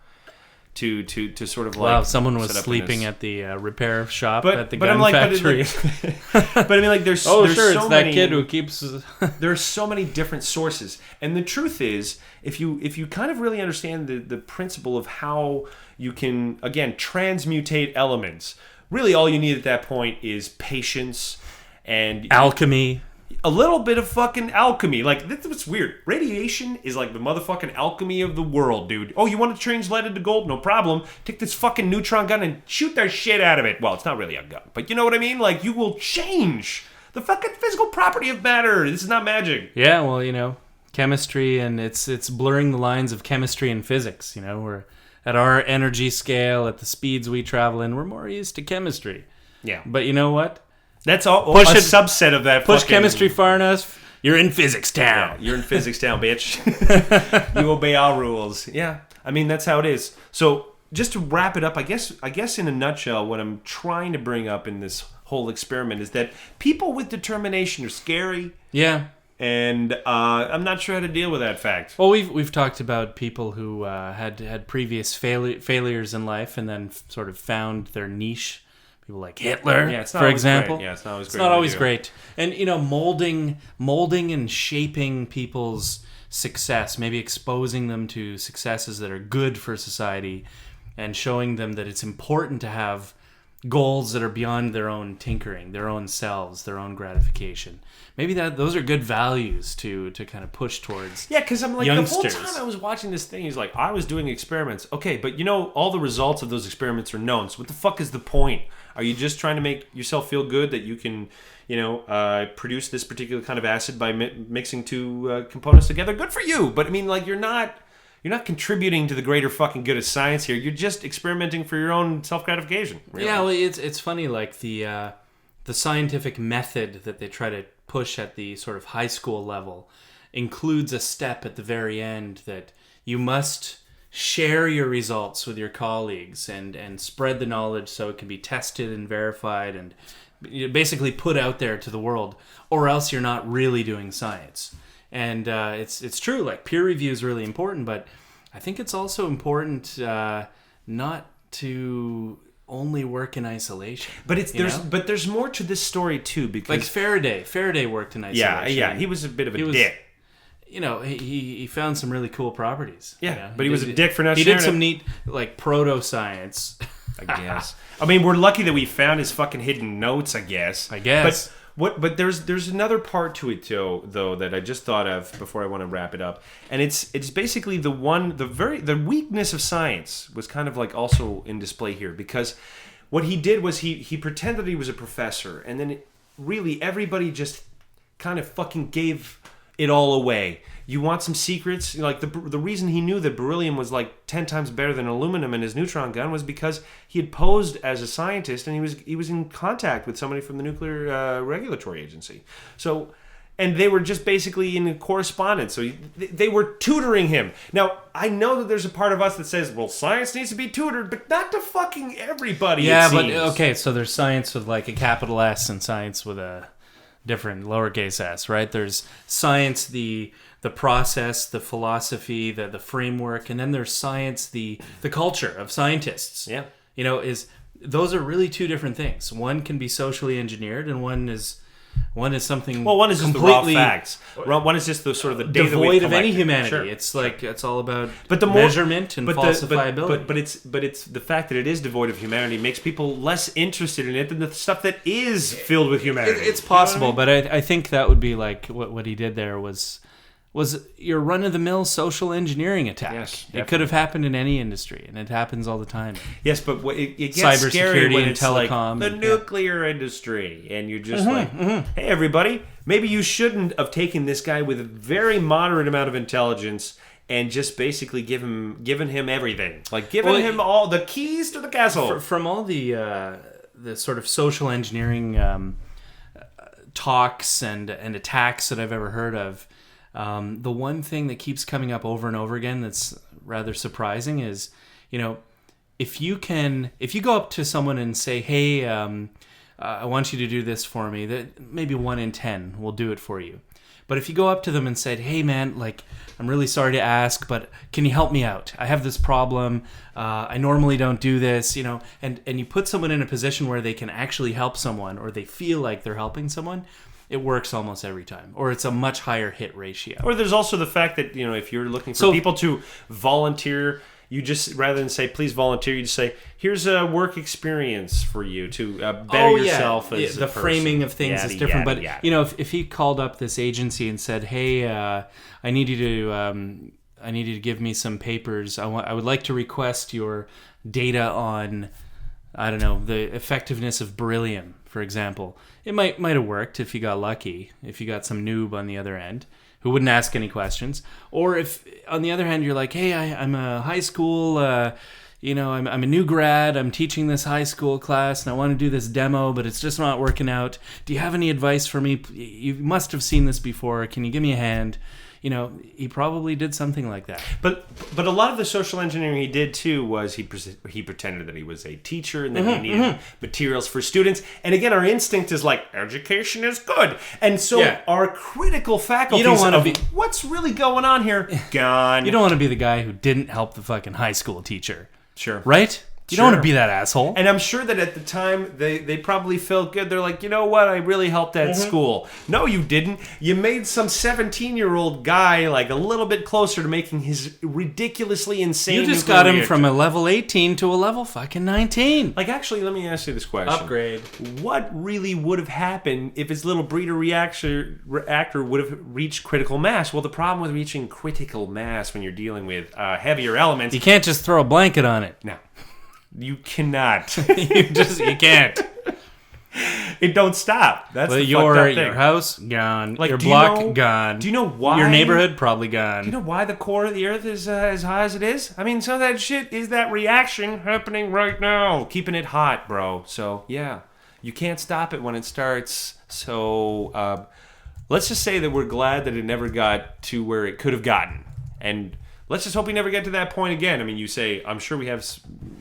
to sort of like... Wow, someone was sleeping at the repair shop at the gun factory. But I mean, like, there's it's so that many, kid who keeps... There are so many different sources. And the truth is, if you kind of really understand the principle of how you can, again, transmutate elements, really all you need at that point is patience and... alchemy. A little bit of fucking alchemy. Like, that's what's weird. Radiation is like the motherfucking alchemy of the world, dude. Oh, you want to change lead into gold? No problem. Take this fucking neutron gun and shoot the shit out of it. Well, it's not really a gun, but you know what I mean? Like, you will change the fucking physical property of matter. This is not magic. Yeah, well, chemistry, and it's blurring the lines of chemistry and physics. We're at our energy scale, at the speeds we travel in, we're more used to chemistry. Yeah. But you know what? That's all a subset of that. Push chemistry far enough, you're in physics town. Yeah, you're in physics town, bitch. You obey our rules. Yeah, I mean, that's how it is. So just to wrap it up, I guess in a nutshell, what I'm trying to bring up in this whole experiment is that people with determination are scary. Yeah. And I'm not sure how to deal with that fact. Well, we've talked about people who had previous failures in life and then sort of found their niche. People like Hitler, for example. Great. Yeah, it's not always great. It's not always great. And, molding and shaping people's success, maybe exposing them to successes that are good for society and showing them that it's important to have goals that are beyond their own tinkering, their own selves, their own gratification. Maybe those are good values to kind of push towards. Yeah, because I'm like, youngsters. The whole time I was watching this thing, he's like, I was doing experiments. Okay, but all the results of those experiments are known. So what the fuck is the point? Are you just trying to make yourself feel good that you can, produce this particular kind of acid by mixing two components together? Good for you. But I mean, like, you're not contributing to the greater fucking good of science here. You're just experimenting for your own self-gratification. Really. Yeah, well, it's funny, like the scientific method that they try to push at the sort of high school level includes a step at the very end that you must share your results with your colleagues and spread the knowledge so it can be tested and verified and basically put out there to the world, or else you're not really doing science. And it's true, like, peer review is really important, but I think it's also important not to only work in isolation. But there's more to this story too, because like Faraday worked in isolation. Yeah, he was a bit of a dick. He found some really cool properties. Yeah, but he was a dick for not sharing. He did some neat, like, proto-science. I guess. I mean, we're lucky that we found his fucking hidden notes, I guess. But there's another part to it too, though, that I just thought of before I want to wrap it up, and it's basically the weakness of science was kind of like also in display here, because what he did was he pretended he was a professor, and then really everybody just kind of fucking gave it all away. You want some secrets? Like the reason he knew that beryllium was like 10 times better than aluminum in his neutron gun was because he had posed as a scientist and he was in contact with somebody from the Nuclear Regulatory Agency. So, and they were just basically in correspondence. So they were tutoring him. Now, I know that there's a part of us that says, well, science needs to be tutored, but not to fucking everybody. Yeah, it seems. but okay, so there's science with like a capital S and science with a different lowercase s, right? There's science, the process, the philosophy, the framework, and then there's science, the culture of scientists. Yeah. You know, those are really two different things. One can be socially engineered, and one is something. Well, one is just the raw facts. One is just the sort of the data devoid of any collected. humanity. Sure. It's like it's all about more measurement and falsifiability. But it's the fact that it is devoid of humanity makes people less interested in it than the stuff that is filled with humanity. It's possible, you know what I mean? But I think that would be like what he did there was your run-of-the-mill social engineering attack. Yes, definitely. It could have happened in any industry, and it happens all the time. Yes, but it gets scary when it's telecom, like the nuclear industry, and you're just hey, everybody, maybe you shouldn't have taken this guy with a very moderate amount of intelligence and just basically given him everything, like giving him all the keys to the castle. From all the sort of social engineering talks and attacks that I've ever heard of. The one thing that keeps coming up over and over again that's rather surprising is, you know, if you go up to someone and say, hey, I want you to do this for me, that maybe 1 in 10 will do it for you. But if you go up to them and said, hey man, like, I'm really sorry to ask, but can you help me out? I have this problem. I normally don't do this, you know, and you put someone in a position where they can actually help someone, or they feel like they're helping someone, it works almost every time, or it's a much higher hit ratio. Or there's also the fact that, you know, if you're looking for people to volunteer, you just, rather than say, please volunteer, you just say, here's a work experience for you to better yourself as the a person. Framing of things is different. But, you know, if he called up this agency and said, hey, I need you to give me some papers. I would like to request your data on, I don't know, the effectiveness of beryllium, for example. It might have worked if you got lucky, if you got some noob on the other end who wouldn't ask any questions. Or if, on the other hand, you're like, hey, I'm a high school, you know, I'm a new grad, I'm teaching this high school class, and I want to do this demo, but it's just not working out. Do you have any advice for me? You must have seen this before. Can you give me a hand? You know, he probably did something like that. But a lot of the social engineering he did too was he pretended that he was a teacher and that he needed materials for students. And again, our instinct is like, education is good. And so our critical faculties what's really going on here, gone. You don't want to be the guy who didn't help the fucking high school teacher. Sure. Right? You don't want to be that asshole. And I'm sure that at the time, they probably felt good. They're like, you know what? I really helped at school. No, you didn't. You made some 17-year-old guy like a little bit closer to making his ridiculously insane You just got him from a level 18 to a level fucking 19. Like, actually, let me ask you this question. Upgrade. What really would have happened if his little breeder reactor would have reached critical mass? Well, the problem with reaching critical mass when you're dealing with heavier elements... You can't just throw a blanket on it. No. You cannot. You can't. It don't stop. That's the your fucked up thing. Your house gone. Like, your block gone. Do you know why? Your neighborhood probably gone. Do you know why the core of the Earth is as high as it is? I mean, some of that shit is that reaction happening right now, keeping it hot, bro. So yeah, you can't stop it when it starts. So let's just say that we're glad that it never got to where it could have gotten, and let's just hope we never get to that point again. I mean, you say, I'm sure we have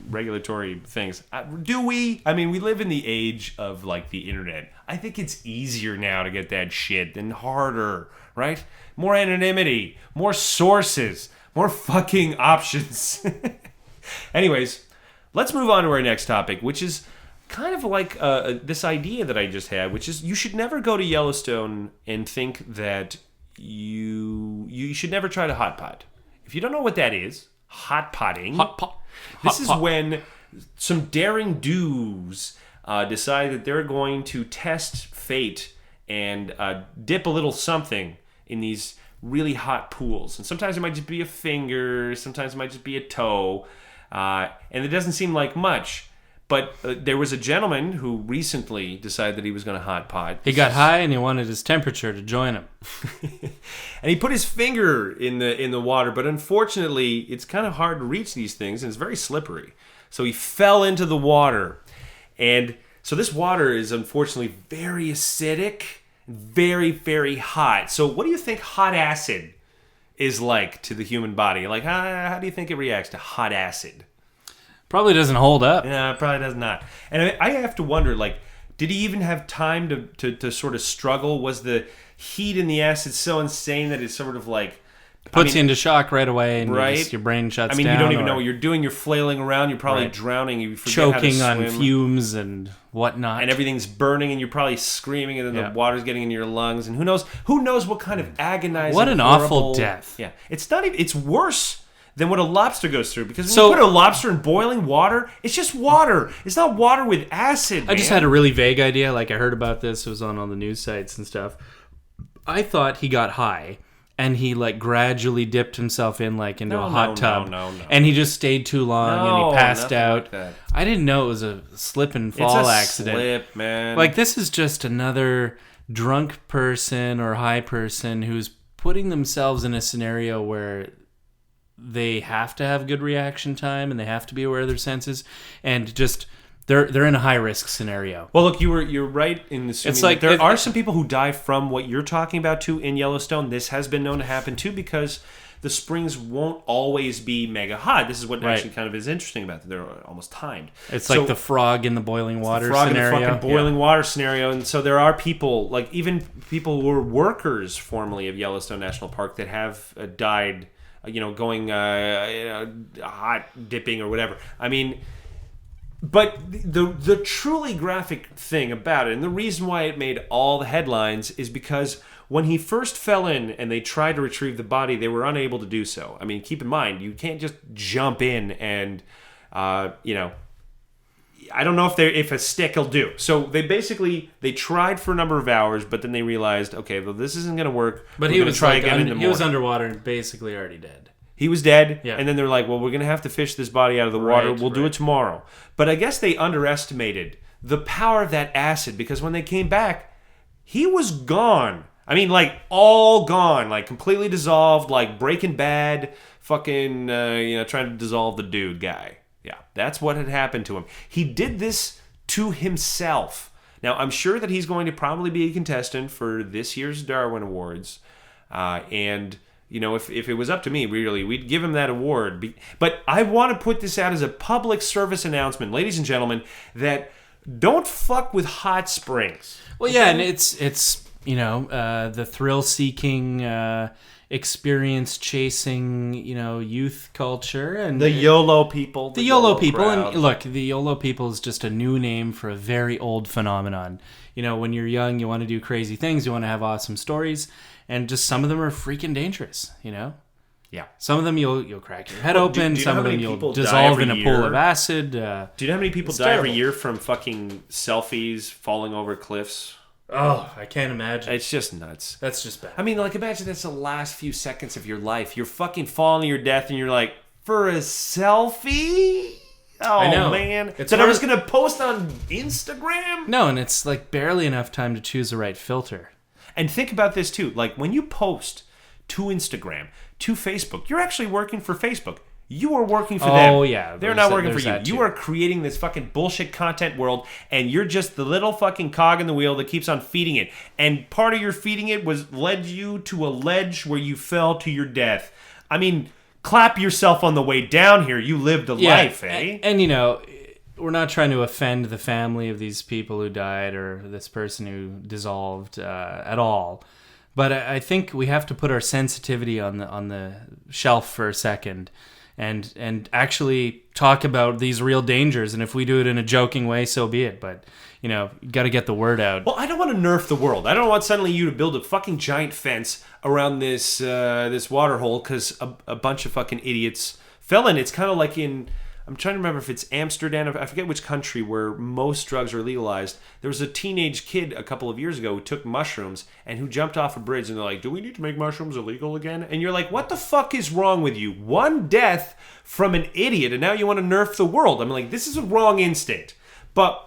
regulatory things. Do we? I mean, we live in the age of, like, the internet. I think it's easier now to get that shit than harder, right? More anonymity, more sources, more fucking options. Anyways, let's move on to our next topic, which is kind of like this idea that I just had, which is you should never go to Yellowstone and think that you should never try to hot pot. If you don't know what that is, hot potting. This is when some daring doos decide that they're going to test fate and dip a little something in these really hot pools. And sometimes it might just be a finger, sometimes it might just be a toe, and it doesn't seem like much. But there was a gentleman who recently decided that he was going to hot pot. He got high and he wanted his temperature to join him. And he put his finger in the water, but unfortunately, it's kind of hard to reach these things, and it's very slippery. So he fell into the water. And so this water is unfortunately very acidic, very, very hot. So what do you think hot acid is like to the human body? Like, how do you think it reacts to hot acid? Probably doesn't hold up. Yeah, it probably does not. And I have to wonder, like, did he even have time to sort of struggle? Was the heat in the acid so insane that it sort of like... Puts you into shock right away, and right? your brain shuts down. You don't even know what you're doing. You're flailing around. You're probably drowning. You forget choking how to swim. on fumes and whatnot. And everything's burning, and you're probably screaming, and then the water's getting into your lungs. And who knows what kind of agonizing... What an awful death. Yeah. It's not even... It's worse than what a lobster goes through. Because when you put a lobster in boiling water, it's just water. It's not water with acid, I just had a really vague idea. Like, I heard about this. It was on all the news sites and stuff. I thought he got high. And he like gradually dipped himself in like into a hot tub. No. And he just stayed too long and he passed out. Like I didn't know it was a slip and fall accident. Slip, man. Like this is just another drunk person or high person who's putting themselves in a scenario where they have to have good reaction time and they have to be aware of their senses and just they're in a high risk scenario. Well, look, you're right in assuming it's like there are some people who die from what you're talking about too in Yellowstone. This has been known to happen too because the springs won't always be mega hot. This is what actually kind of is interesting about them. They're almost timed. It's like the frog in the boiling water frog scenario. In the fucking boiling water scenario. And so there are people, like even people who were workers formerly of Yellowstone National Park that have died, going hot dipping or whatever. I mean... But the truly graphic thing about it, and the reason why it made all the headlines, is because when he first fell in and they tried to retrieve the body, they were unable to do so. I mean, keep in mind, you can't just jump in and, I don't know if a stick will do. So they tried for a number of hours, but then they realized, okay, well, this isn't going to work. But he was try again in the morning. He was underwater and basically already dead. He was dead, and then they're like, well, we're going to have to fish this body out of the water. We'll do it tomorrow. But I guess they underestimated the power of that acid because when they came back, he was gone. I mean, like, all gone. Like, completely dissolved, like Breaking Bad, fucking, trying to dissolve the dude guy. Yeah, that's what had happened to him. He did this to himself. Now, I'm sure that he's going to probably be a contestant for this year's Darwin Awards. And... if it was up to me, really, we'd give him that award. But I want to put this out as a public service announcement, ladies and gentlemen, that don't fuck with hot springs. Well, yeah, and it's the thrill-seeking, experience-chasing, youth culture. And the YOLO people. The YOLO people. Crowd. And look, the YOLO people is just a new name for a very old phenomenon. When you're young, you want to do crazy things. You want to have awesome stories. And just some of them are freaking dangerous, Yeah. Some of them you'll crack your head open. Some of them you'll dissolve in a pool of acid. Do you know how many people die every year from fucking selfies falling over cliffs? Oh, I can't imagine. It's just nuts. That's just bad. I mean, like, imagine that's the last few seconds of your life. You're fucking falling to your death and you're like, for a selfie? Oh, I know. Man. That I was going to post on Instagram? No, and it's like barely enough time to choose the right filter. And think about this too. Like when you post to Instagram, to Facebook, you're actually working for Facebook. You are working for them. Oh, yeah. They're not working for you. You are creating this fucking bullshit content world, and you're just the little fucking cog in the wheel that keeps on feeding it. And part of your feeding it led you to a ledge where you fell to your death. I mean, clap yourself on the way down here. You lived a life, eh? And we're not trying to offend the family of these people who died or this person who dissolved at all. But I think we have to put our sensitivity on the shelf for a second and actually talk about these real dangers. And if we do it in a joking way, so be it. But, you got to get the word out. Well, I don't want to nerf the world. I don't want suddenly you to build a fucking giant fence around this water hole because a bunch of fucking idiots fell in. It's kind of like in... I'm trying to remember if it's Amsterdam. I forget which country where most drugs are legalized. There was a teenage kid a couple of years ago who took mushrooms and who jumped off a bridge and they're like, do we need to make mushrooms illegal again? And you're like, what the fuck is wrong with you? One death from an idiot and now you want to nerf the world. I'm like, this is a wrong instinct. But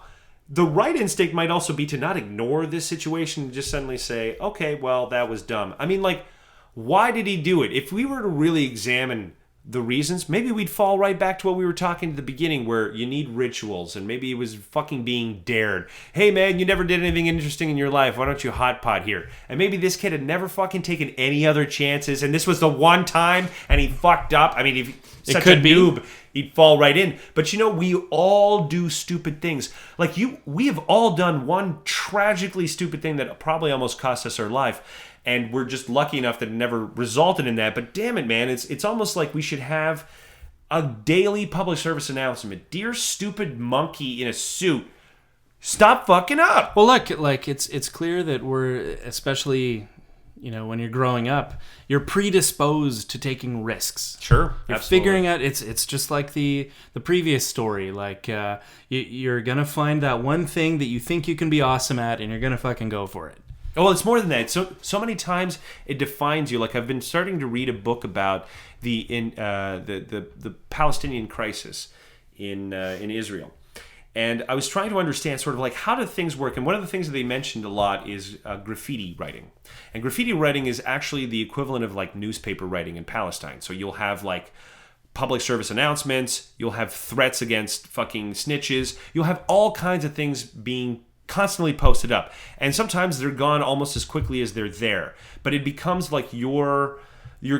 the right instinct might also be to not ignore this situation and just suddenly say, okay, well, that was dumb. I mean, like, Why did he do it? If we were to really examine the reasons, maybe we'd fall right back to what we were talking at the beginning, where you need rituals, and maybe it was fucking being dared. Hey man, you never did anything interesting in your life. Why don't you hot pot here? And maybe this kid had never fucking taken any other chances, and this was the one time, and he fucked up. I mean, if he's such a noob, he'd fall right in. But you know, we all do stupid things. Like we have all done one tragically stupid thing that probably almost cost us our life. And we're just lucky enough that it never resulted in that. But damn it, man, it's almost like we should have a daily public service announcement. Dear stupid monkey in a suit, stop fucking up. Well, look, like it's clear that we're, especially, you know, when you're growing up, you're predisposed to taking risks. Sure, you're absolutely. figuring out. It's just like the previous story. Like you're gonna find that one thing that you think you can be awesome at, and you're gonna fucking go for it. Oh, well, it's more than that. So many times it defines you. Like I've been starting to read a book about the Palestinian crisis in Israel, and I was trying to understand sort of like how do things work. And one of the things that they mentioned a lot is graffiti writing. And graffiti writing is actually the equivalent of like newspaper writing in Palestine. So you'll have like public service announcements, you'll have threats against fucking snitches, you'll have all kinds of things being constantly posted up, and sometimes they're gone almost as quickly as they're there, but it becomes like your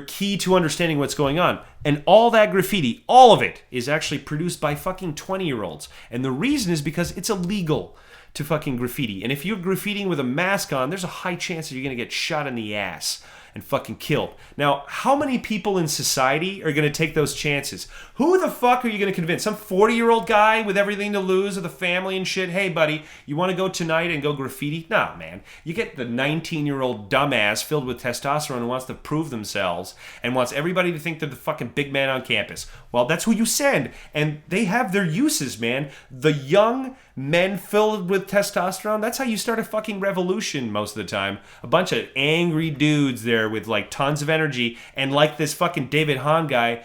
key to understanding what's going on. And all that graffiti, all of it, is actually produced by fucking 20-year-olds, and the reason is because it's illegal to fucking graffiti. And if you're graffitiing with a mask on, there's a high chance that you're gonna get shot in the ass and fucking killed. Now, how many people in society are going to take those chances? Who the fuck are you going to convince? Some 40-year-old guy with everything to lose, with a family and shit? Hey, buddy, you want to go tonight and go graffiti? Nah, man. You get the 19-year-old dumbass filled with testosterone who wants to prove themselves and wants everybody to think they're the fucking big man on campus. Well, that's who you send, and they have their uses, man. The young men filled with testosterone, that's how you start a fucking revolution most of the time. A bunch of angry dudes there with like tons of energy, and like this fucking David Hahn guy,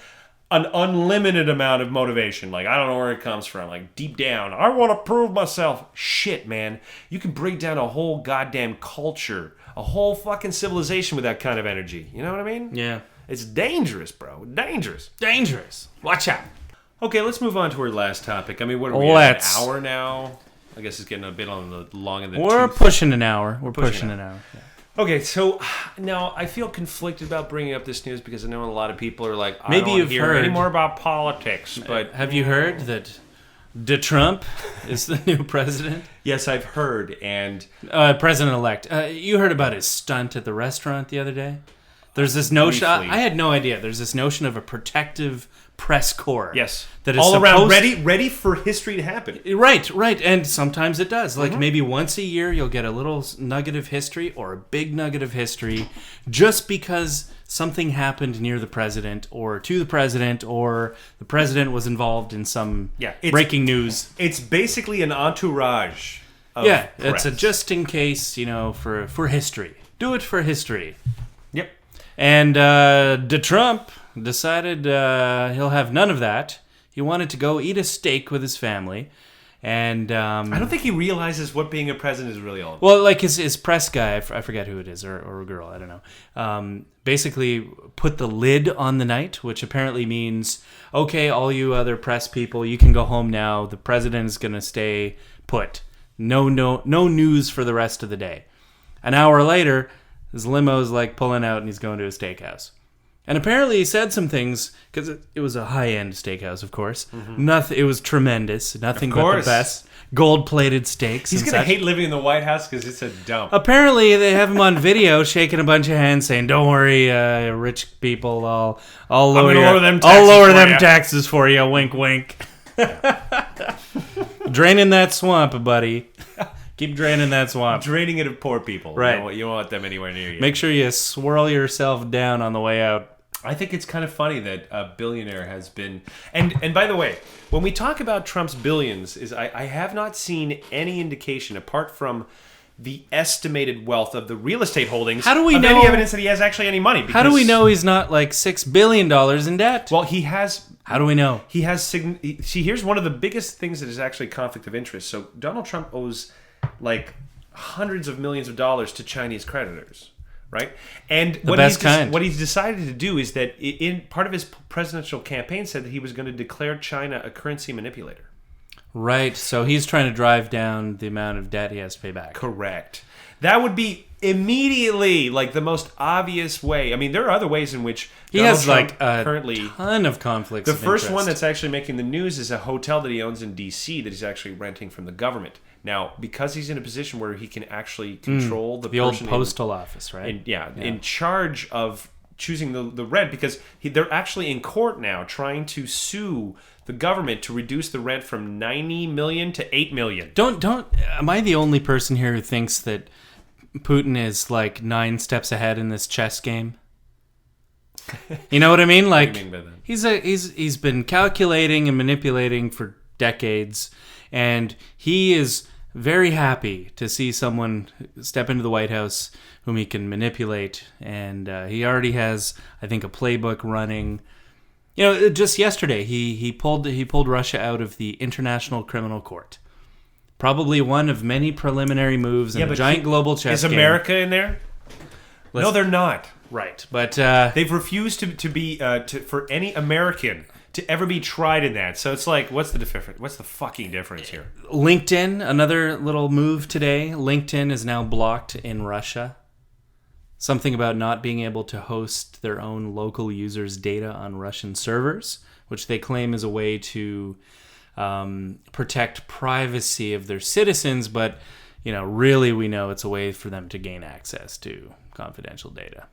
an unlimited amount of motivation. Like, I don't know where it comes from. Like, deep down, I want to prove myself. Shit, man. You can break down a whole goddamn culture, a whole fucking civilization with that kind of energy. You know what I mean? Yeah. It's dangerous, bro. Dangerous. Dangerous. Watch out. Okay, let's move on to our last topic. I mean, what are we at, an hour now? I guess it's getting a bit on the long end of the We're tooth. pushing an hour. We're pushing an hour. Yeah. Okay, so now I feel conflicted about bringing up this news because I know a lot of people are like, I Maybe don't you've hear heard any more about politics. But have you heard that Trump is the new president? Yes, I've heard. And president-elect. You heard about his stunt at the restaurant the other day? There's this notion. I had no idea. There's this notion of a protective press corps. Yes. That is all around ready for history to happen. Right. And sometimes it does. Like maybe once a year you'll get a little nugget of history or a big nugget of history just because something happened near the president or to the president or the president was involved in some breaking news. It's basically an entourage of press. It's a just in case, for history. Do it for history. Yep. And Trump decided he'll have none of that. He wanted to go eat a steak with his family. And I don't think he realizes what being a president is really all about. Well, like his press guy, I forget who it is, or a girl, I don't know, basically put the lid on the night, which apparently means, okay, all you other press people, you can go home now. The president is going to stay put. No news for the rest of the day. An hour later, his limo's like pulling out and he's going to a steakhouse. And apparently he said some things, because it was a high-end steakhouse, of course. Nothing. It was tremendous. Nothing but the best. Gold-plated steaks. He's going to hate living in the White House because it's a dump. Apparently they have him on video shaking a bunch of hands saying, don't worry, rich people, I'll lower them taxes for you. Wink, wink. Draining that swamp, buddy. Keep draining that swamp. Draining it of poor people. Right. You don't want them anywhere near you. Make sure you swirl yourself down on the way out. I think it's kind of funny that a billionaire has been... And by the way, when we talk about Trump's billions, I have not seen any indication, apart from the estimated wealth of the real estate holdings, how do we know any evidence that he has actually any money. How do we know he's not like $6 billion in debt? Well, he has... How do we know? He has... See, here's one of the biggest things that is actually conflict of interest. So Donald Trump owes like hundreds of millions of dollars to Chinese creditors, right? And what he's decided to do is that in part of his presidential campaign said that he was going to declare China a currency manipulator. Right. So he's trying to drive down the amount of debt he has to pay back. Correct. That would be immediately like the most obvious way. I mean, there are other ways in which he Donald has Trump like a currently ton of conflicts. The first one that's actually making the news is a hotel that he owns in D.C. that he's actually renting from the government. Now, because he's in a position where he can actually control the old postal office, right? In charge of choosing the rent, because they're actually in court now trying to sue the government to reduce the rent from $90 million to $8 million. Am I the only person here who thinks that Putin is like 9 steps ahead in this chess game? You know what I mean? Like, what do you mean by that? he's been calculating and manipulating for decades, and he is very happy to see someone step into the White House whom he can manipulate, and he already has, I think, a playbook running. You know, just yesterday he pulled Russia out of the International Criminal Court. Probably one of many preliminary moves in a giant global chess game. Is America in there? No, they're not. Right, but they've refused to be for any American to ever be tried in that. So it's like, what's the difference? What's the fucking difference here? LinkedIn, another little move today. LinkedIn is now blocked in Russia. Something about not being able to host their own local users' data on Russian servers, which they claim is a way to protect privacy of their citizens, but really we know it's a way for them to gain access to confidential data.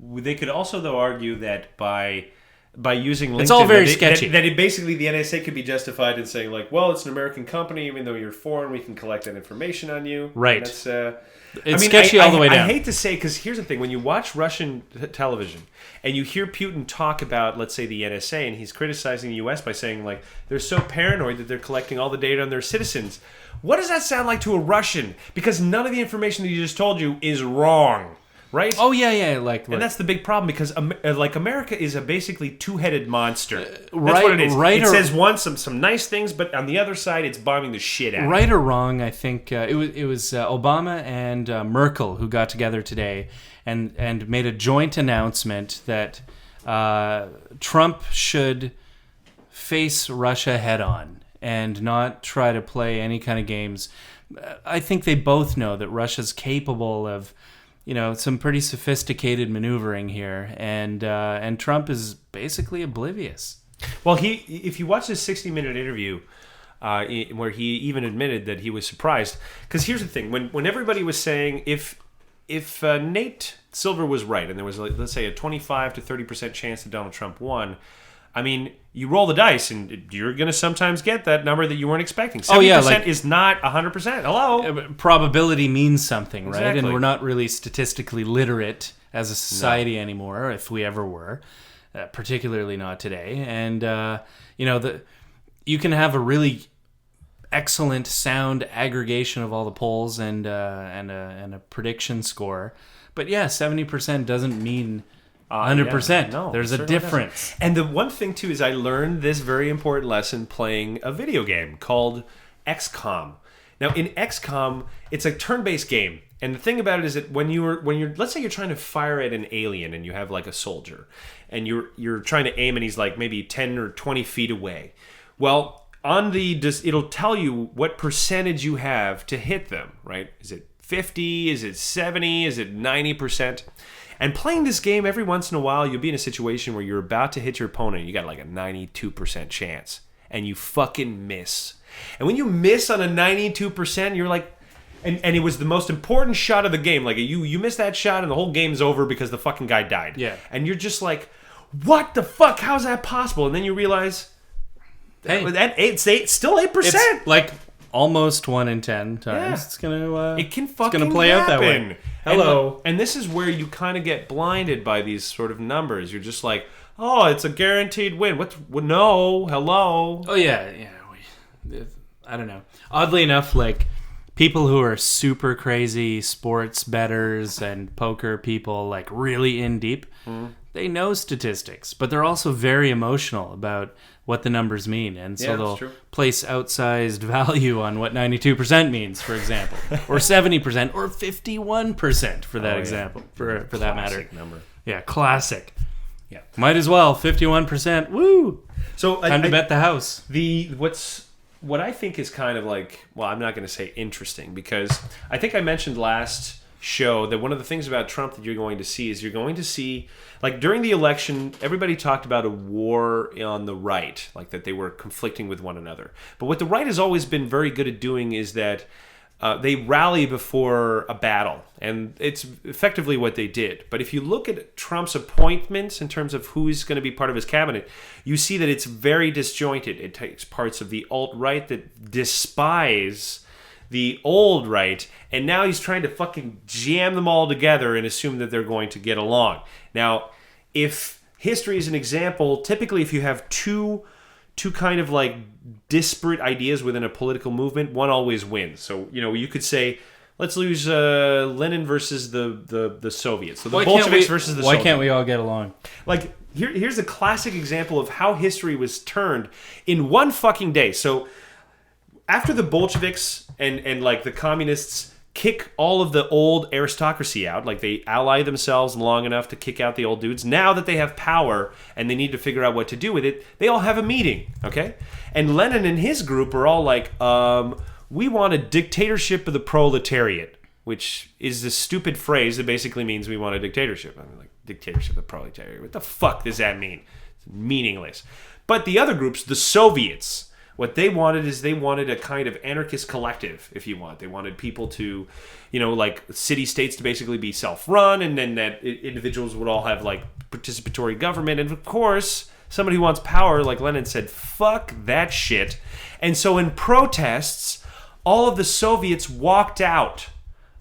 They could also, though, argue that by using LinkedIn, it's all very sketchy. That basically the NSA could be justified in saying, like, well, it's an American company, even though you're foreign, we can collect that information on you. Right. It's sketchy all the way down. I hate to say, because here's the thing: when you watch Russian television and you hear Putin talk about, let's say, the NSA, and he's criticizing the U.S. by saying, like, they're so paranoid that they're collecting all the data on their citizens. What does that sound like to a Russian? Because none of the information that he just told you is wrong. Right? Oh, yeah. And that's the big problem, because America is a basically two-headed monster. That's right, what it is. Right, it says some nice things, but on the other side, it's bombing the shit out. Right or wrong, I think it was Obama and Merkel who got together today and made a joint announcement that Trump should face Russia head-on and not try to play any kind of games. I think they both know that Russia's capable of some pretty sophisticated maneuvering here, and Trump is basically oblivious. Well, if you watch this 60-minute interview, where he even admitted that he was surprised, because here's the thing: when everybody was saying if Nate Silver was right, and there was, let's say, a 25 to 30% chance that Donald Trump won, I mean, you roll the dice, and you're going to sometimes get that number that you weren't expecting. 70% is not 100%. Hello? Probability means something, right? Exactly. And we're not really statistically literate as a society anymore, if we ever were, particularly not today. And, you can have a really excellent sound aggregation of all the polls and a prediction score. But, 70% doesn't mean 100%. No, there's a difference. Doesn't. And the one thing, too, is I learned this very important lesson playing a video game called XCOM. Now, in XCOM, it's a turn-based game. And the thing about it is that when you're let's say you're trying to fire at an alien and you have like a soldier and you're trying to aim and he's like maybe 10 or 20 feet away. Well, it'll tell you what percentage you have to hit them, right? Is it 50? Is it 70? Is it 90%? And playing this game, every once in a while, you'll be in a situation where you're about to hit your opponent. You got like a 92% chance. And you fucking miss. And when you miss on a 92%, you're like... And it was the most important shot of the game. Like, you miss that shot and the whole game's over because the fucking guy died. Yeah. And you're just like, what the fuck? How's that possible? And then you realize... Hey. It's still 8%. It's like... Almost 1 in 10 times. Yeah. It's gonna. It can fucking it's gonna play happen. Out that way. Hello. And this is where you kind of get blinded by these sort of numbers. You're just like, oh, it's a guaranteed win. No, hello. Oh yeah. I don't know. Oddly enough, like people who are super crazy sports bettors and poker people, like really in deep, they know statistics, but they're also very emotional about what the numbers mean, and so they'll place outsized value on what 92% means, for example, or 70%, or 51% for that example, for that matter. Classic number. Yeah, classic. Yeah, might as well 51%. Woo! So Time to bet the house. What I think is kind of like, well, I'm not going to say interesting, because I think I mentioned last show that one of the things about Trump that you're going to see, like during the election, everybody talked about a war on the right, like that they were conflicting with one another. But what the right has always been very good at doing is that they rally before a battle, and it's effectively what they did. But if you look at Trump's appointments in terms of who's going to be part of his cabinet, you see that it's very disjointed. It takes parts of the alt-right that despise the old right, and now he's trying to fucking jam them all together and assume that they're going to get along. Now, if history is an example, typically if you have two kind of like disparate ideas within a political movement, one always wins. So, you could say, let's lose Lenin versus the Soviets. So the Bolsheviks versus the Soviets. Why can't we all get along? Like, here's a classic example of how history was turned in one fucking day. So after the Bolsheviks and like the communists kick all of the old aristocracy out, like they ally themselves long enough to kick out the old dudes, now that they have power and they need to figure out what to do with it, they all have a meeting, okay? And Lenin and his group are all like, we want a dictatorship of the proletariat, which is this stupid phrase that basically means we want a dictatorship. I mean, like, dictatorship of the proletariat. What the fuck does that mean? It's meaningless. But the other groups, the Soviets, what they wanted is they wanted a kind of anarchist collective, if you want. They wanted people to, like city-states to basically be self-run, and then that individuals would all have like participatory government. And of course, somebody who wants power, like Lenin said, fuck that shit. And so in protests, all of the Soviets walked out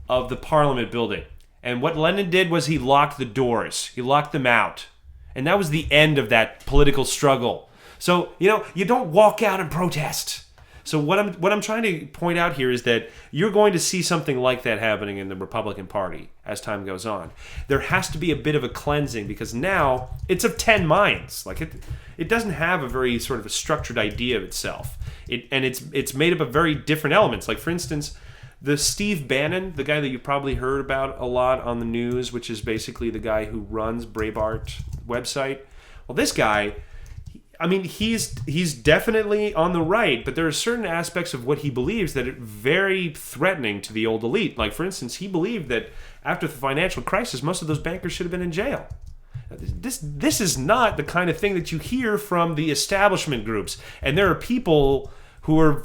of the parliament building. And what Lenin did was he locked the doors. He locked them out. And that was the end of that political struggle. So, you don't walk out and protest. So what I'm trying to point out here is that you're going to see something like that happening in the Republican Party as time goes on. There has to be a bit of a cleansing, because now it's of 10 minds. Like it doesn't have a very sort of a structured idea of itself. It's made up of very different elements. Like, for instance, the Steve Bannon, the guy that you probably heard about a lot on the news, which is basically the guy who runs Breitbart website. Well, this guy, I mean, he's definitely on the right, but there are certain aspects of what he believes that are very threatening to the old elite. Like, for instance, he believed that after the financial crisis, most of those bankers should have been in jail. This is not the kind of thing that you hear from the establishment groups, and there are people who are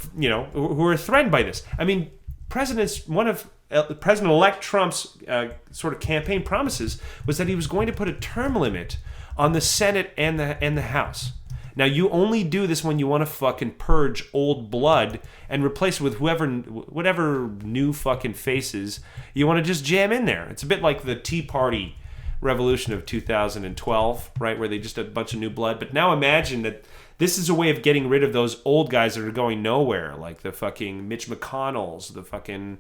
threatened by this. I mean, President-elect Trump's sort of campaign promises was that he was going to put a term limit on the Senate and the House. Now, you only do this when you want to fucking purge old blood and replace it with whatever new fucking faces you want to just jam in there. It's a bit like the Tea Party revolution of 2012, right, where they just had a bunch of new blood. But now imagine that this is a way of getting rid of those old guys that are going nowhere, like the fucking Mitch McConnells, the fucking,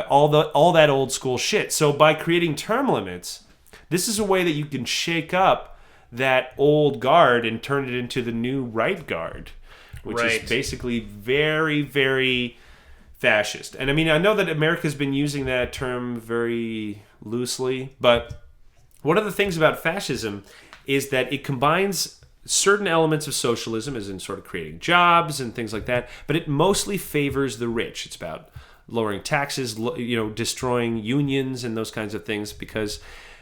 all that old school shit. So by creating term limits, this is a way that you can shake up that old guard and turn it into the new right guard, which is basically very, very fascist. And I mean, I know that America's been using that term very loosely, but one of the things about fascism is that it combines certain elements of socialism, as in sort of creating jobs and things like that, but it mostly favors the rich. It's about lowering taxes, destroying unions and those kinds of things, because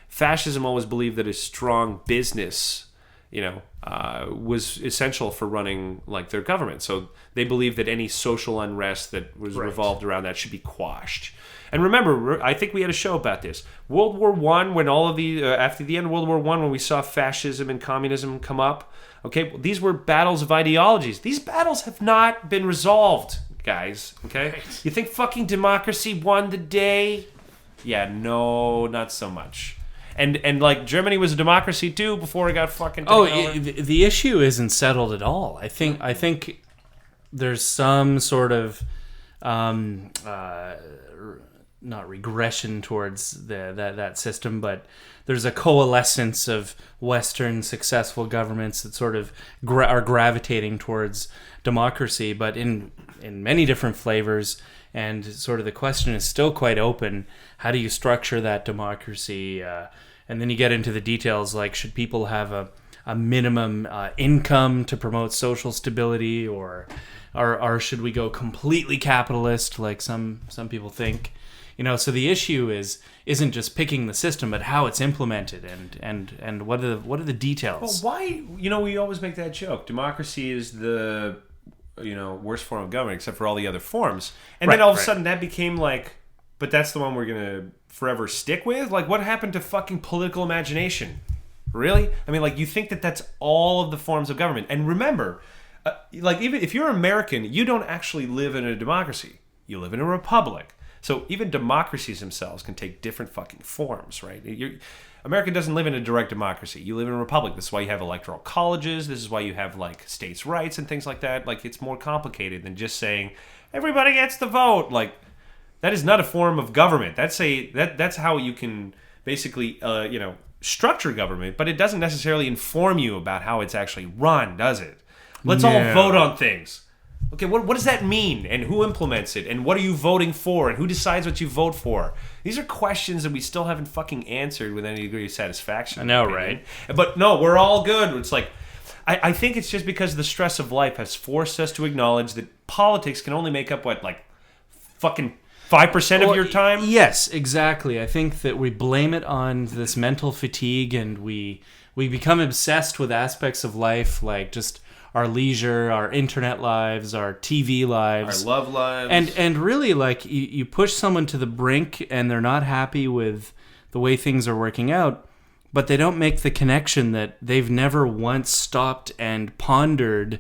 fascism always believed that a strong business, was essential for running like their government. So they believed that any social unrest that was revolved around that should be quashed. And remember, I think we had a show about this. World War I, when all of the after the end of World War I, when we saw fascism and communism come up, okay, these were battles of ideologies. These battles have not been resolved, guys. Okay, you think fucking democracy won the day? Yeah, no, not so much. And like Germany was a democracy too before it got fucking taken over. The issue isn't settled at all. I think there's some sort of not regression towards that system, but there's a coalescence of Western successful governments that sort of are gravitating towards democracy, but in many different flavors. And sort of the question is still quite open. How do you structure that democracy? And then you get into the details, like should people have a minimum income to promote social stability, or should we go completely capitalist, like some people think? So the issue isn't just picking the system, but how it's implemented and what are the details. Well, why? We always make that joke. Democracy is the worst form of government, except for all the other forms. And then all of a sudden that became like, but that's the one we're gonna forever stick with. Like, what happened to fucking political imagination? Really? I mean, like, you think that that's all of the forms of government? And remember, like, even if you're American, you don't actually live in a democracy. You live in a republic. So even democracies themselves can take different fucking forms, right? America doesn't live in a direct democracy. You live in a republic. This is why you have electoral colleges. This is why you have, like, states' rights and things like that. Like, it's more complicated than just saying, everybody gets to vote. Like, that is not a form of government. That's how you can basically, structure government, but it doesn't necessarily inform you about how it's actually run, does it? Let's all vote on things. Okay, what does that mean? And who implements it? And what are you voting for? And who decides what you vote for? These are questions that we still haven't fucking answered with any degree of satisfaction. I know, right? But no, we're all good. It's like, I think it's just because the stress of life has forced us to acknowledge that politics can only make up, fucking 5% of your time? Yes, exactly. I think that we blame it on this mental fatigue, and we become obsessed with aspects of life, like just our leisure, our internet lives, our TV lives, our love lives. And really, like, you push someone to the brink and they're not happy with the way things are working out, but they don't make the connection that they've never once stopped and pondered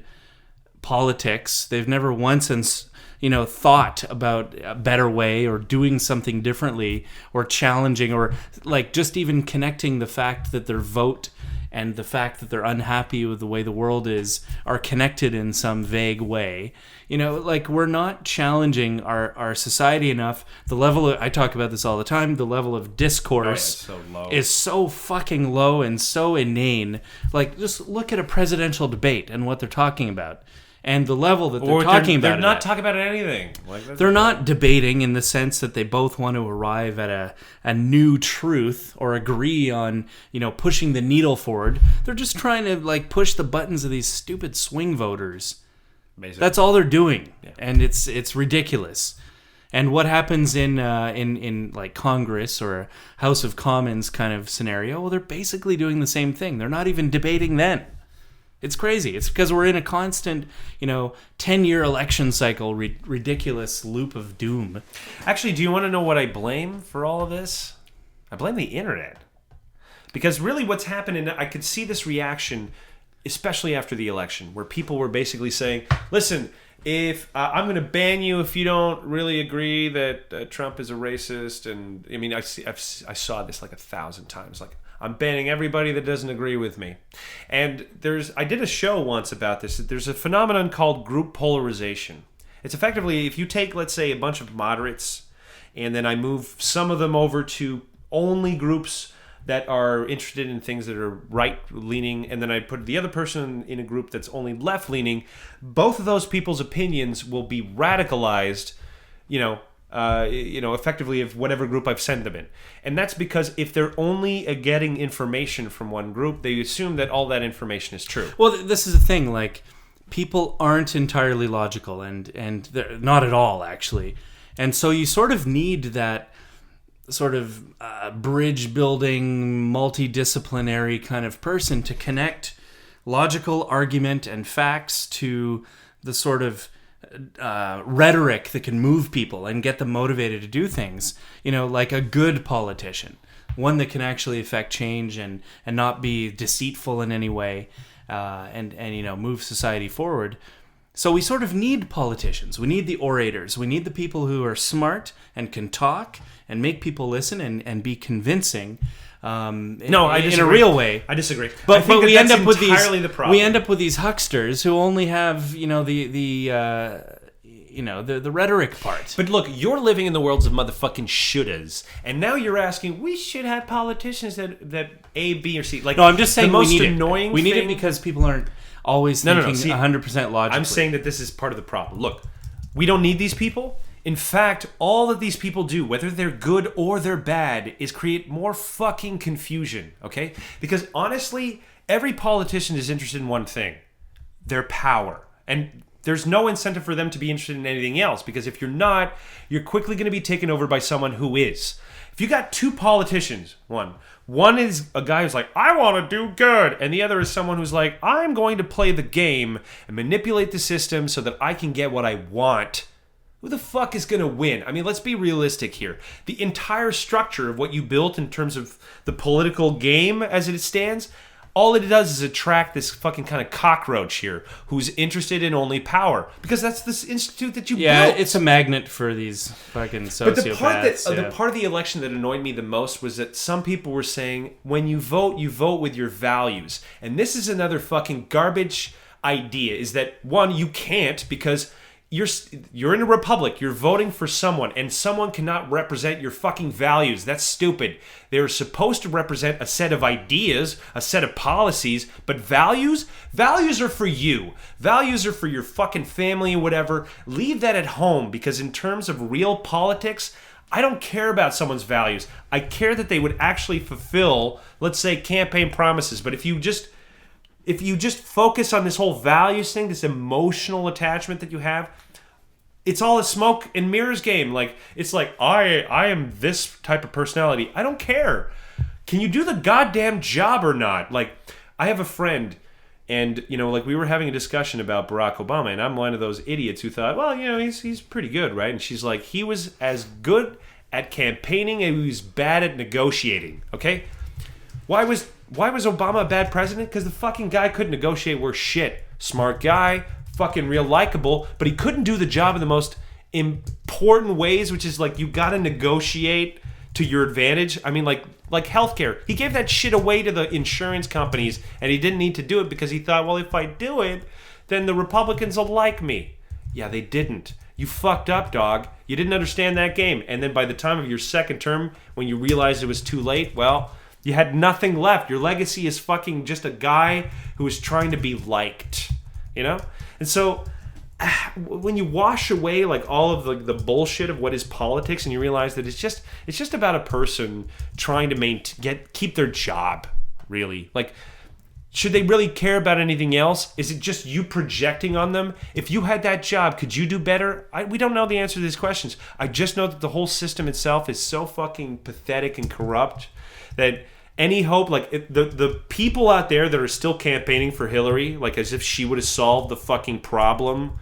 politics. They've never once thought about a better way or doing something differently or challenging, or like just even connecting the fact that their vote and the fact that they're unhappy with the way the world is are connected in some vague way. Like, we're not challenging our society enough. The level of, I talk about this all the time, the level of discourse is so fucking low and so inane. Like, just look at a presidential debate and what they're talking about. And the level that they're talking about it. They're not talking about anything. They're not debating in the sense that they both want to arrive at a new truth or agree on, pushing the needle forward. They're just trying to, like, push the buttons of these stupid swing voters. Basically. That's all they're doing. Yeah. And it's ridiculous. And what happens in like Congress or House of Commons kind of scenario, well, they're basically doing the same thing. They're not even debating then. It's crazy. It's because we're in a constant, 10-year election cycle, ridiculous loop of doom. Actually, do you want to know what I blame for all of this? I blame the internet. Because really what's happened, and I could see this reaction, especially after the election, where people were basically saying, listen, if I'm going to ban you if you don't really agree that Trump is a racist. And I mean, I saw this like 1,000 times, like, I'm banning everybody that doesn't agree with me. And I did a show once about this. There's a phenomenon called group polarization. It's effectively, if you take, let's say, a bunch of moderates, and then I move some of them over to only groups that are interested in things that are right-leaning, and then I put the other person in a group that's only left-leaning, both of those people's opinions will be radicalized, effectively of whatever group I've sent them in. And that's because if they're only getting information from one group, they assume that all that information is true. Well, this is the thing, like, people aren't entirely logical, and they're not at all, actually. And so you sort of need that sort of bridge-building, multidisciplinary kind of person to connect logical argument and facts to the sort of rhetoric that can move people and get them motivated to do things, like a good politician, one that can actually affect change and not be deceitful in any way, and move society forward. So we sort of need politicians. We need the orators. We need the people who are smart and can talk and make people listen and be convincing. In a real way. I disagree. But we end up with these. The problem. We end up with these hucksters who only have the rhetoric part. But look, you're living in the worlds of motherfucking shouldas, and now you're asking, we should have politicians that A, B, or C. Like, no, I'm just saying the most we need annoying it. We need thing, it because people aren't always thinking See, 100% logically. I'm saying that this is part of the problem. Look, we don't need these people. In fact, all that these people do, whether they're good or they're bad, is create more fucking confusion, okay? Because honestly, every politician is interested in one thing: their power. And there's no incentive for them to be interested in anything else, because if you're not, you're quickly going to be taken over by someone who is. If you got two politicians, one is a guy who's like, I want to do good, and the other is someone who's like, I'm going to play the game and manipulate the system so that I can get what I want, who the fuck is going to win? I mean, let's be realistic here. The entire structure of what you built in terms of the political game as it stands, all it does is attract this fucking kind of cockroach here who's interested in only power, because that's this institute that you built. Yeah, it's a magnet for these fucking sociopaths. But the part of the election that annoyed me the most was that some people were saying, when you vote with your values. And this is another fucking garbage idea, is that, one, you can't, because you're in a republic, you're voting for someone, and someone cannot represent your fucking values. That's stupid. They're supposed to represent a set of ideas, a set of policies, but values are for you. Values are for your fucking family or whatever. Leave that at home, because in terms of real politics, I don't care about someone's values. I care that they would actually fulfill, let's say, campaign promises. But if you just focus on this whole values thing, this emotional attachment that you have, it's all a smoke and mirrors game. Like, it's like, I am this type of personality. I don't care. Can you do the goddamn job or not? Like, I have a friend, and, like, we were having a discussion about Barack Obama, and I'm one of those idiots who thought, well, he's pretty good, right? And she's like, he was as good at campaigning as he was bad at negotiating, okay? Why was Obama a bad president? Because the fucking guy couldn't negotiate worth shit. Smart guy, fucking real likable, but he couldn't do the job in the most important ways, which is like, you gotta negotiate to your advantage. I mean, like healthcare. He gave that shit away to the insurance companies, and he didn't need to do it because he thought, well, if I do it, then the Republicans will like me. Yeah, they didn't. You fucked up, dog. You didn't understand that game. And then by the time of your second term, when you realized it was too late, well, you had nothing left. Your legacy is fucking just a guy who is trying to be liked, And so when you wash away like all of the bullshit of what is politics, and you realize that it's just about a person trying to keep their job, really. Like, should they really care about anything else? Is it just you projecting on them? If you had that job, could you do better? We don't know the answer to these questions. I just know that the whole system itself is so fucking pathetic and corrupt that any hope, like the people out there that are still campaigning for Hillary, like as if she would have solved the fucking problem,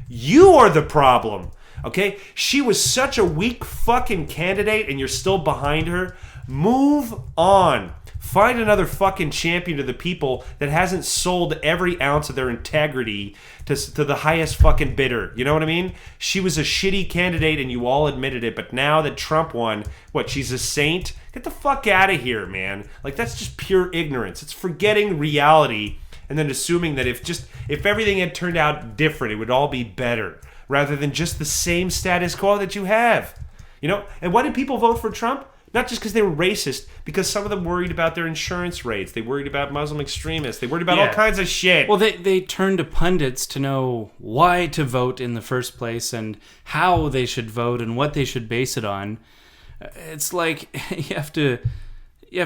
you are the problem, okay? She was such a weak fucking candidate, and you're still behind her. Move on. Find another fucking champion to the people that hasn't sold every ounce of their integrity to the highest fucking bidder. You know what I mean? She was a shitty candidate, and you all admitted it. But now that Trump won, she's a saint? Get the fuck out of here, man. Like, that's just pure ignorance. It's forgetting reality and then assuming that if everything had turned out different, it would all be better, rather than just the same status quo that you have. And why did people vote for Trump? Not just because they were racist, because some of them worried about their insurance rates. They worried about Muslim extremists. They worried about all kinds of shit. Well, they turned to pundits to know why to vote in the first place and how they should vote and what they should base it on. It's like you have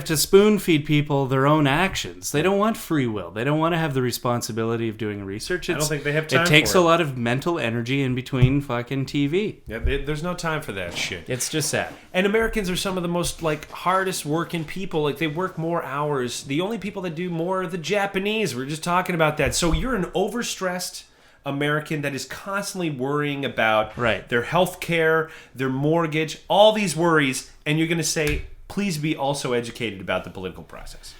to spoon feed people their own actions. They don't want free will. They don't want to have the responsibility of doing research. I don't think they have time for it. It takes a lot of mental energy in between fucking TV. Yeah, there's no time for that shit. It's just sad. And Americans are some of the most hardest working people. Like, they work more hours. The only people that do more are the Japanese. We're just talking about that. So you're an overstressed American that is constantly worrying about their health care, their mortgage, all these worries, and you're going to say, please be also educated about the political process.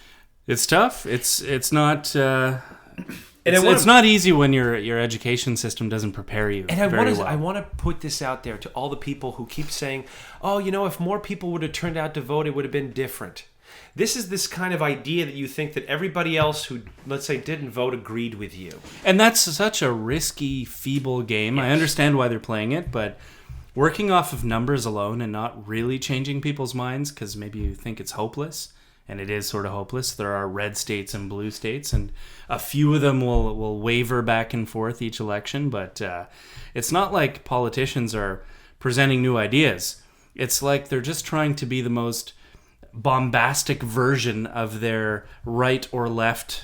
It's tough. It's not it's not easy when your education system doesn't prepare you very well. I want to put this out there to all the people who keep saying, oh, if more people would have turned out to vote, it would have been different. This is this kind of idea that you think that everybody else who, let's say, didn't vote agreed with you. And that's such a risky, feeble game. Yes. I understand why they're playing it, but working off of numbers alone and not really changing people's minds because maybe you think it's hopeless, and it is sort of hopeless. There are red states and blue states, and a few of them will waver back and forth each election, but it's not like politicians are presenting new ideas. It's like they're just trying to be the most bombastic version of their right or left,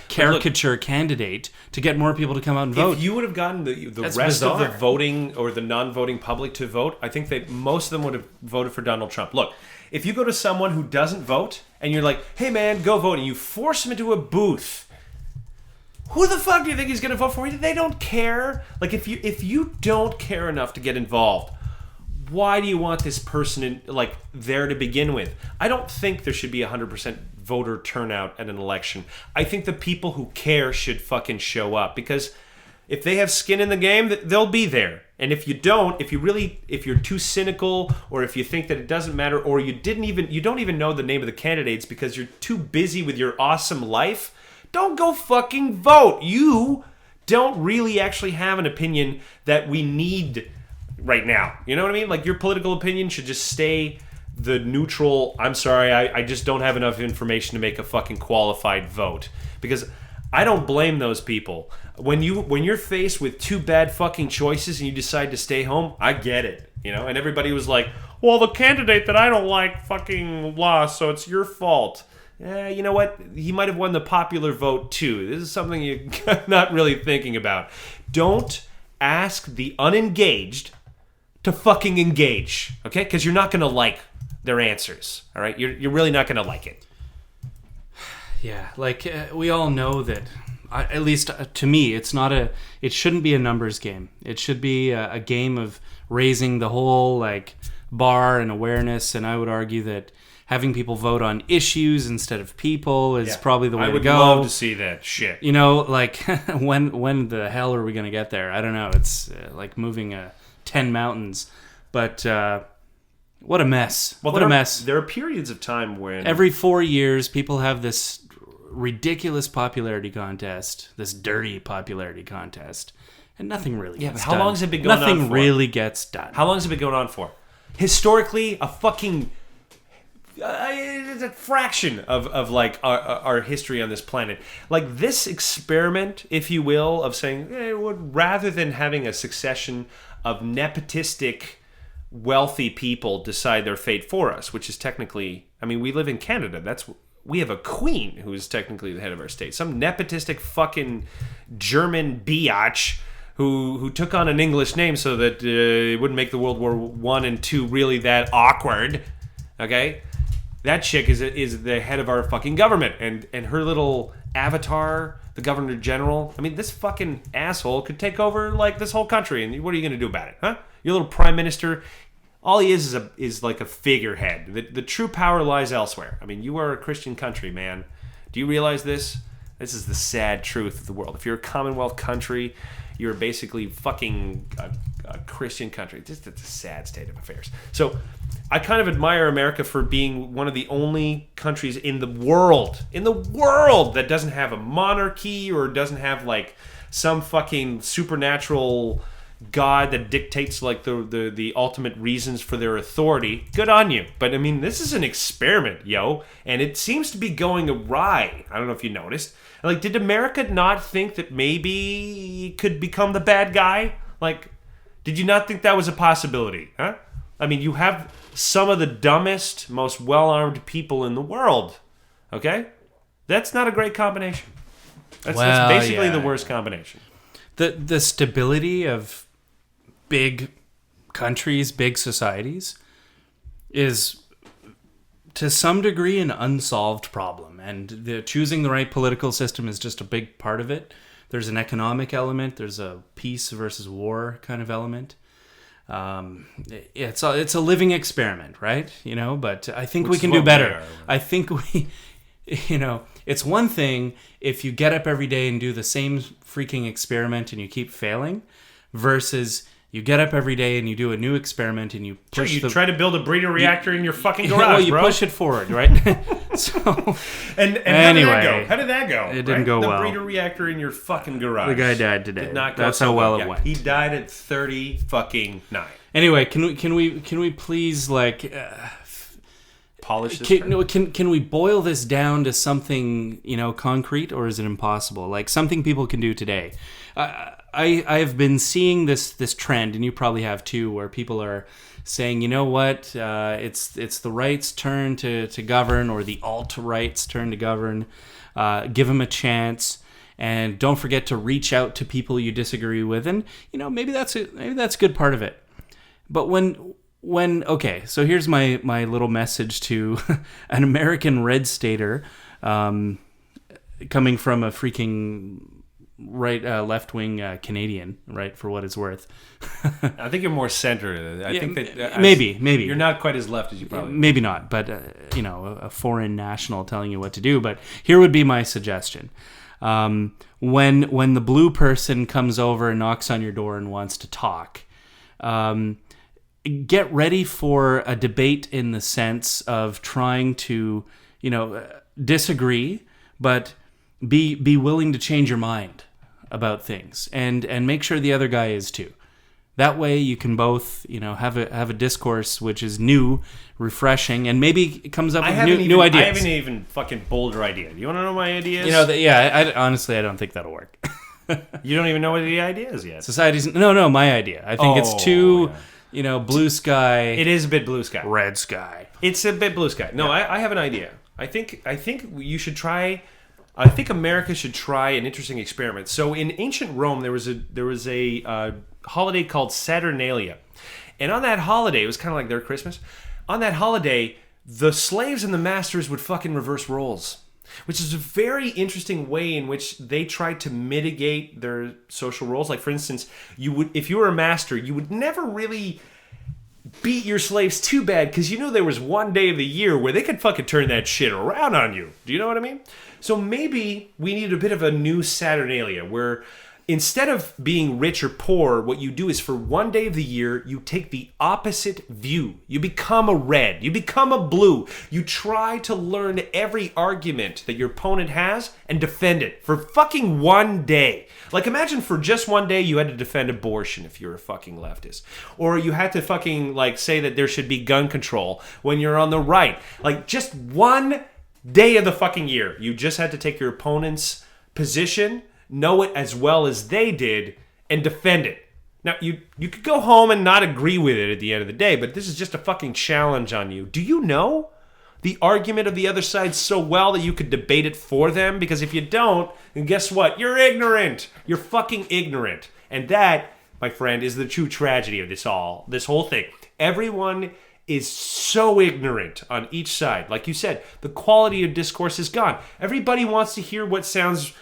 caricature candidate to get more people to come out and vote. If you would have gotten the That's rest bizarre. of the voting or the non-voting public to vote, I think that most of them would have voted for Donald Trump. Look, if you go to someone who doesn't vote and you're like, hey man, go vote, and you force them into a booth, who the fuck do you think he's going to vote for? They don't care. Like, if you don't care enough to get involved, why do you want this person there to begin with? I don't think there should be 100% voter turnout at an election. I think the people who care should fucking show up, because if they have skin in the game, they'll be there. And if you don't, if you're too cynical, or if you think that it doesn't matter, or you don't even know the name of the candidates because you're too busy with your awesome life, don't go fucking vote. You don't really actually have an opinion that we need right now. You know what I mean? Like, your political opinion should just stay the neutral, I'm sorry, I just don't have enough information to make a fucking qualified vote. Because I don't blame those people. When you're faced with two bad fucking choices and you decide to stay home, I get it. And everybody was like, well, the candidate that I don't like fucking lost, so it's your fault. You know what? He might have won the popular vote too. This is something you're not really thinking about. Don't ask the unengaged to fucking engage, okay? Because you're not going to like their answers, all right? You're really not going to like it. Yeah, we all know that, at least to me, it shouldn't be a numbers game. It should be a game of raising the whole, bar and awareness, and I would argue that having people vote on issues instead of people is probably the way to go. I would love to see that shit. When the hell are we going to get there? I don't know. It's like moving 10 mountains. But what a mess. Well, what a mess. There are periods of time when... Every 4 years, people have this ridiculous popularity contest, this dirty popularity contest, and nothing really gets done. How long has it been going on for? Nothing really gets done. How long has it been going on for? Historically, a fucking... it's a fraction of our history on this planet. Like, this experiment, if you will, of saying, rather than having a succession of nepotistic, wealthy people decide their fate for us, which is technically, we live in Canada. We have a queen who is technically the head of our state. Some nepotistic fucking German biatch who took on an English name so that it wouldn't make the World War I and II really that awkward. Okay? That chick is the head of our fucking government, and her little avatar, the governor general. This fucking asshole could take over this whole country, and what are you going to do about it, huh? Your little prime minister, all he is like a figurehead. The true power lies elsewhere. You are a Christian country, man. Do you realize this? This is the sad truth of the world. If you're a Commonwealth country, you're basically fucking a Christian country. It's a sad state of affairs. So I kind of admire America for being one of the only countries in the world that doesn't have a monarchy or doesn't have some fucking supernatural god that dictates the ultimate reasons for their authority. Good on you. But this is an experiment, yo, and it seems to be going awry. I don't know if you noticed. Did America not think that maybe it could become the bad guy? Did you not think that was a possibility, huh? You have some of the dumbest, most well-armed people in the world, okay? That's not a great combination. That's basically the worst combination. The stability of big countries, big societies, is to some degree an unsolved problem, and choosing the right political system is just a big part of it. There's an economic element, there's a peace versus war kind of element. It's a living experiment, right? But I think we can do better. I think it's one thing if you get up every day and do the same freaking experiment and you keep failing, versus You get up every day and you do a new experiment and you push. You try to build a breeder reactor in your fucking garage, well, you bro. push it forward, right? So, and anyway, how did that go? It didn't go well. The breeder reactor in your fucking garage. The guy died today. Did not go That's so how well good. it went. He died at 30-9. Anyway, can we please like polish this? Can we boil this down to something concrete, or is it impossible? Like something people can do today. I have been seeing this trend, and you probably have too, where people are saying, you know what, it's the right's turn to govern, or the alt-right's turn to govern. Give them a chance, and don't forget to reach out to people you disagree with, and maybe that's a good part of it. But when okay, so here's my little message to an American red stater, coming from a freaking left-wing Canadian, right, for what it's worth. I think you're more center. I think that maybe you're not quite as left as you probably. Maybe not, but a foreign national telling you what to do. But here would be my suggestion: when the blue person comes over and knocks on your door and wants to talk, get ready for a debate in the sense of trying to disagree, but be willing to change your mind about things, and make sure the other guy is too. That way you can both have a discourse which is new, refreshing, and maybe it comes up with new ideas. I haven't even fucking bolder idea. Do you want to know my ideas? Honestly, I don't think that'll work. You don't even know what the idea is yet. My idea. I think it's too blue sky. It is a bit blue sky. Red sky. It's a bit blue sky. No, I have an idea. I think you should try. I think America should try an interesting experiment. So in ancient Rome, there was a holiday called Saturnalia, and on that holiday, it was kind of like their Christmas. On that holiday, the slaves and the masters would fucking reverse roles, which is a very interesting way in which they tried to mitigate their social roles. Like, for instance, if you were a master, you would never really beat your slaves too bad, because there was one day of the year where they could fucking turn that shit around on you. Do you know what I mean? So maybe we need a bit of a new Saturnalia, where instead of being rich or poor, what you do is for one day of the year, you take the opposite view. You become a red. You become a blue. You try to learn every argument that your opponent has and defend it for fucking one day. Like, imagine for just one day you had to defend abortion if you're a fucking leftist. Or you had to fucking, say that there should be gun control when you're on the right. Like, just one day of the fucking year, you just had to take your opponent's position, know it as well as they did, and defend it. Now, you could go home and not agree with it at the end of the day, but this is just a fucking challenge on you. Do you know the argument of the other side so well that you could debate it for them? Because if you don't, then guess what? You're ignorant. You're fucking ignorant. And that, my friend, is the true tragedy of this whole thing. Everyone is so ignorant on each side. Like you said, the quality of discourse is gone. Everybody wants to hear what sounds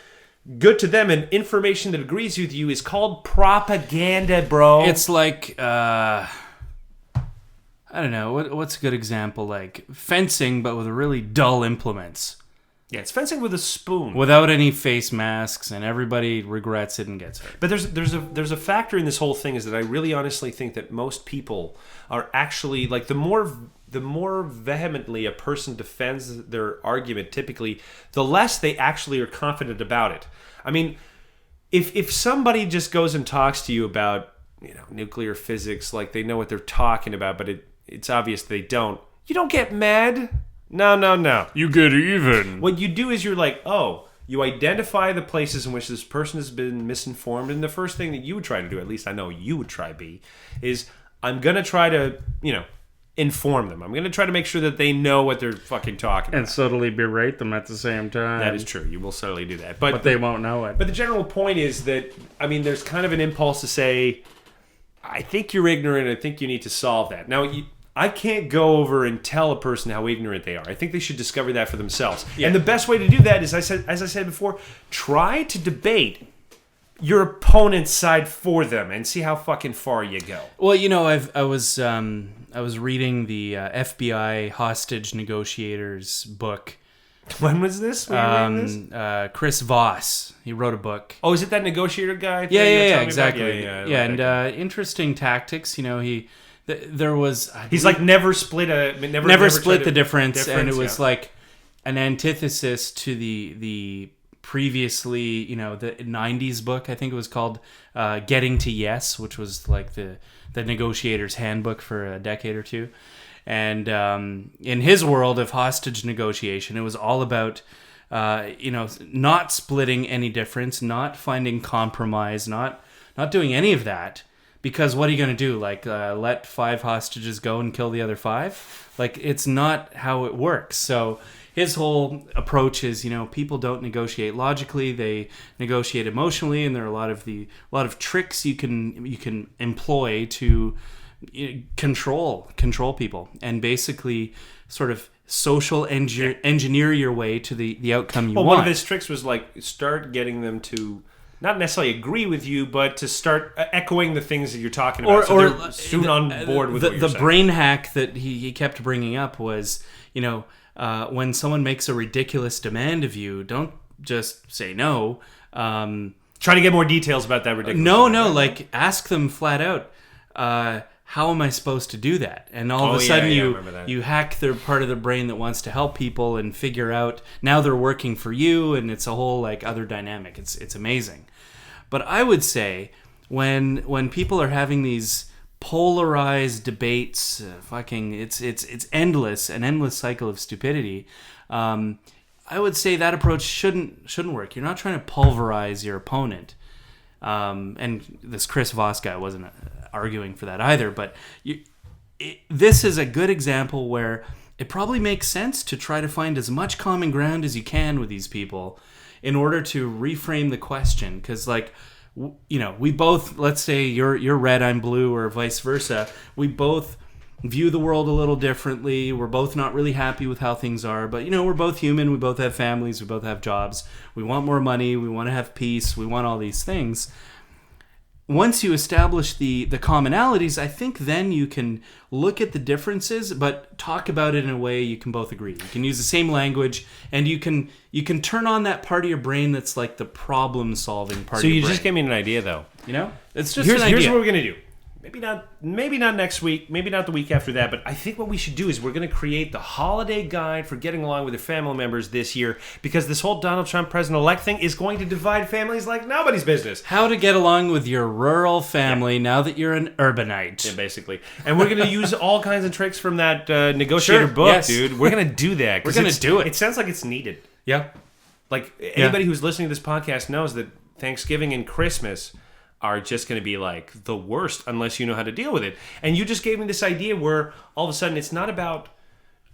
good to them, and information that agrees with you is called propaganda, bro. It's like, I don't know, what's a good example? Like fencing, but with really dull implements. Yeah, it's fencing with a spoon. Without any face masks, and everybody regrets it and gets hurt. But there's a factor in this whole thing, is that I really honestly think that most people are actually, like, the more vehemently a person defends their argument, typically, the less they actually are confident about it. I mean, if somebody just goes and talks to you about, nuclear physics, like they know what they're talking about, but it's obvious they don't, you don't get mad. No. You get even. What you do is you're like, you identify the places in which this person has been misinformed, and the first thing that you would try to do, at least I know you would try be, is I'm going to try to, inform them. I'm going to try to make sure that they know what they're fucking talking about. And subtly berate them at the same time. That is true. You will certainly do that. But they won't know it. But the general point is that, there's kind of an impulse to say, I think you're ignorant. I think you need to solve that. Now, I can't go over and tell a person how ignorant they are. I think they should discover that for themselves. Yeah. And the best way to do that is, as I said before, try to debate your opponent's side for them and see how fucking far you go. Well, I was reading the FBI hostage negotiators book When was this? When you were reading this? Chris Voss. He wrote a book. Oh, is it that negotiator guy? Yeah, exactly. Yeah, and interesting tactics. You know, there was. He's like never split the difference, and it was like an antithesis to the previously, you know, the 90s book, I think it was called Getting to Yes, which was like the negotiator's handbook for a decade or two. And in his world of hostage negotiation, it was all about, not splitting any difference, not finding compromise, not doing any of that. Because what are you going to do? Like, let 5 hostages go and kill the other 5? Like, it's not how it works. So his whole approach is, you know, people don't negotiate logically; they negotiate emotionally, and there are a lot of tricks you can employ to control people, and basically sort of social engineer your way to the outcome you want. One of his tricks was like start getting them to not necessarily agree with you, but to start echoing the things that you're talking about, so they're soon on board with what you're saying. The brain hack that he kept bringing up was, you know, when someone makes a ridiculous demand of you, don't just say no. Try to get more details about that ridiculous No, like ask them flat out, how am I supposed to do that? And all of a sudden you hack their part of the brain that wants to help people and figure out now they're working for you, and it's a whole like other dynamic. It's amazing. But I would say when people are having these polarized debates, it's endless, an endless cycle of stupidity. I would say that approach shouldn't work. You're not trying to pulverize your opponent. And this Chris Voss guy wasn't arguing for that either, but this is a good example where it probably makes sense to try to find as much common ground as you can with these people in order to reframe the question. Because, like, you know, we both, let's say you're red, I'm blue, or vice versa. We both view the world a little differently. We're both not really happy with how things are, but, you know, we're both human. We both have families. We both have jobs. We want more money. We want to have peace. We want all these things. Once you establish the commonalities, I think then you can look at the differences, but talk about it in a way you can both agree. You can use the same language, and you can turn on that part of your brain that's like the problem-solving part of your brain. So you just gave me an idea, though. You know? It's just an idea. Here's what we're going to do. Maybe not next week, maybe not the week after that, but I think what we should do is we're going to create the holiday guide for getting along with your family members this year, because this whole Donald Trump president-elect thing is going to divide families like nobody's business. How to get along with your rural family now that you're an urbanite. Yeah, basically. And we're going to use all kinds of tricks from that negotiator book, dude. We're going to do that. We're going to do it. It sounds like it's needed. Yeah. Like, anybody who's listening to this podcast knows that Thanksgiving and Christmas are just going to be like the worst unless you know how to deal with it. And you just gave me this idea where all of a sudden it's not about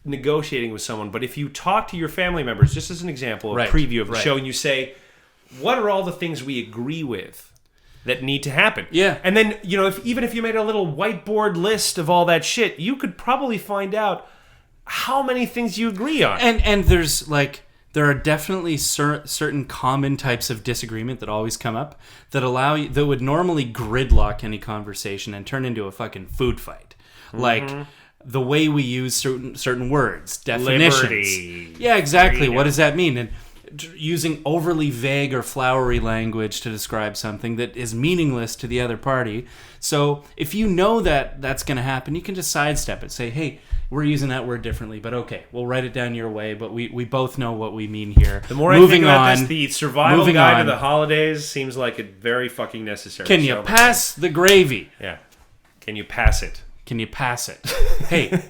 negotiating with someone, but if you talk to your family members, just as an example, a preview of the show, and you say, what are all the things we agree with that need to happen? Yeah. And then, you know, even if you made a little whiteboard list of all that shit, you could probably find out how many things you agree on. And there's like, there are definitely certain common types of disagreement that always come up that that would normally gridlock any conversation and turn into a fucking food fight. Like the way we use certain words, definitions. Liberty. Yeah, exactly. Freedom. What does that mean? And using overly vague or flowery language to describe something that is meaningless to the other party. So if you know that that's going to happen, you can just sidestep it. Say, hey, we're using that word differently, but okay, we'll write it down your way, but we both know what we mean here. The more I think about this, the survival guide of the holidays seems like it very fucking necessary. Can you pass the gravy? Yeah. Can you pass it? Can you pass it? Hey,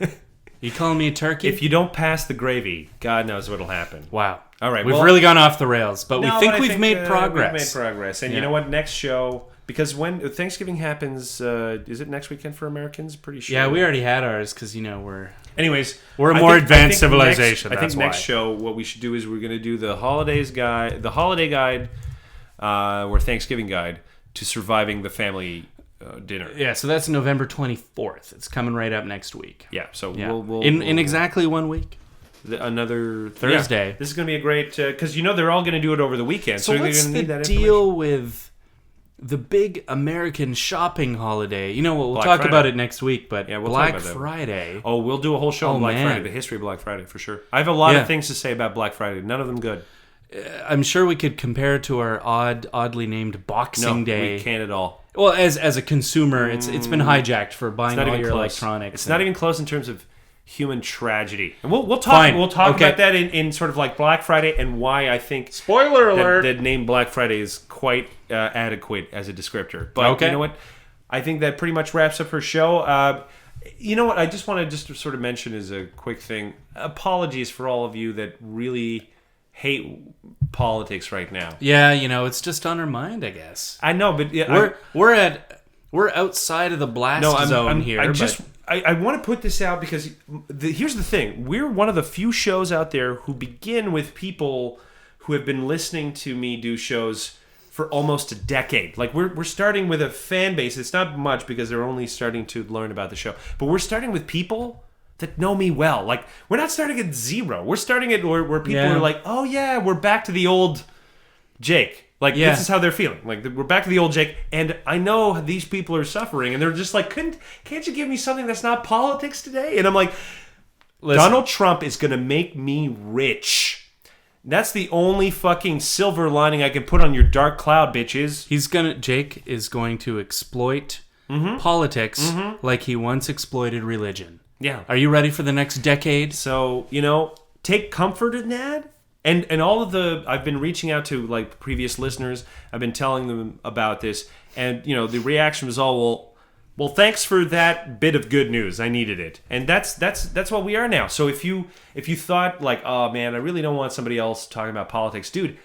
you calling me a turkey? If you don't pass the gravy, God knows what'll happen. Wow. All right. We've really gone off the rails, but we think we've made progress. We've made progress. And you know what? Next show, because when Thanksgiving happens, is it next weekend for Americans? Pretty sure. Yeah, we already had ours because, you know, we're a more advanced civilization. I think next show, what we should do is we're going to do the holiday guide, or Thanksgiving guide to surviving the family dinner. Yeah, so that's November 24th. It's coming right up next week. Yeah, so we'll in exactly 1 week. Another Thursday. Yeah, this is going to be a great, because they're all going to do it over the weekend. So what's you're going to need that deal with the big American shopping holiday. You know what? We'll Black talk Friday. about it next week, but Yeah, we'll talk Black about that. Friday. Oh, we'll do a whole show on Oh, Black man. Friday, the history of Black Friday, for sure. I have a lot Yeah. of things to say about Black Friday. None of them good. I'm sure we could compare it to our oddly named Boxing No, Day. we can't at all. Well, as a consumer, it's been hijacked for buying Not all even your close. electronics. It's not even close in terms of human tragedy. And we'll talk. Fine. We'll talk Okay. about that in sort of like Black Friday and why I think Spoiler that name Black Friday is quite adequate as a descriptor. But Okay. you know what? I think that pretty much wraps up her show. You know what? I just want to just sort of mention as a quick thing. Apologies for all of you that really hate politics right now. Yeah, it's just on our mind, I guess. I know, but yeah, We're outside of the blast zone here. I want to put this out because here's the thing. We're one of the few shows out there who begin with people who have been listening to me do shows for almost a decade. Like we're starting with a fan base. It's not much because they're only starting to learn about the show. But we're starting with people that know me well. Like we're not starting at zero. We're starting at where people Yeah. are like, oh yeah, we're back to the old Jake. Like, Yeah. this is how they're feeling. Like, we're back to the old Jake, and I know these people are suffering, and they're just like, can't you give me something that's not politics today? And I'm like, Listen. Donald Trump is going to make me rich. That's the only fucking silver lining I can put on your dark cloud, bitches. Jake is going to exploit politics like he once exploited religion. Yeah. Are you ready for the next decade? So, take comfort in that. And all of I've been reaching out to like previous listeners. I've been telling them about this, and the reaction was all, well, thanks for that bit of good news. I needed it, and that's what we are now. So if you thought like, oh man, I really don't want somebody else talking about politics, dude,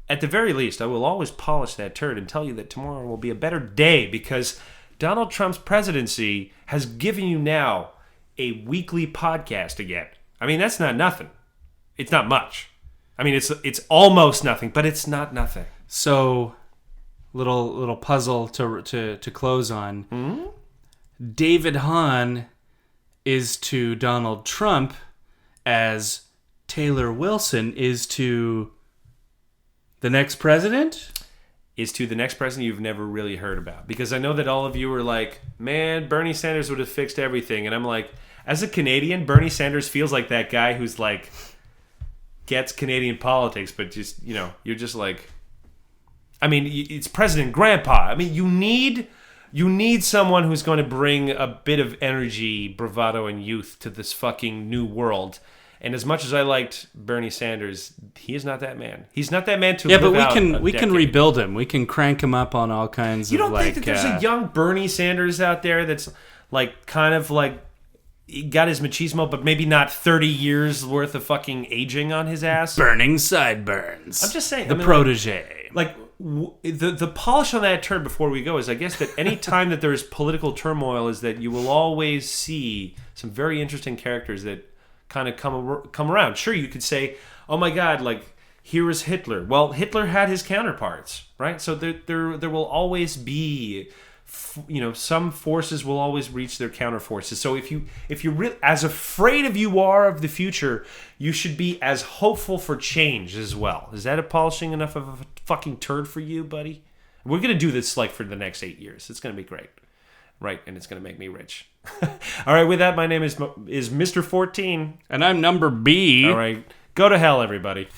at the very least, I will always polish that turd and tell you that tomorrow will be a better day because Donald Trump's presidency has given you now a weekly podcast again. I mean, that's not nothing. It's not much. I mean, it's almost nothing, but it's not nothing. So, little puzzle to close on. Hmm? David Hahn is to Donald Trump as Taylor Wilson is to the next president? Is to the next president you've never really heard about. Because I know that all of you were like, man, Bernie Sanders would have fixed everything. And I'm like, as a Canadian, Bernie Sanders feels like that guy who's like, gets Canadian politics, but just, you're just like, I mean, it's President Grandpa. I mean, you need someone who's going to bring a bit of energy, bravado, and youth to this fucking new world. And as much as I liked Bernie Sanders, he is not that man. He's not that man to live but out a we can decade. rebuild him. We can crank him up on all kinds You of don't think that there's a young Bernie Sanders out there that's like kind of like he got his machismo, but maybe not 30 years worth of fucking aging on his ass? burning sideburns? I'm just saying. The protege. The polish on that turd before we go is I guess that any time that there's political turmoil is that you will always see some very interesting characters that kind of come around. Sure, you could say, oh my God, like here is Hitler. Well, Hitler had his counterparts, right? So there will always be, some forces will always reach their counter forces. So if you're really as afraid of you are of the future, you should be as hopeful for change as well. Is that a polishing enough of a fucking turd for you, buddy? We're gonna do this like for the next 8 years. It's gonna be great, right? And it's gonna make me rich. All right. With that, my name is Mr. 14, and I'm number B. All right, go to hell, everybody.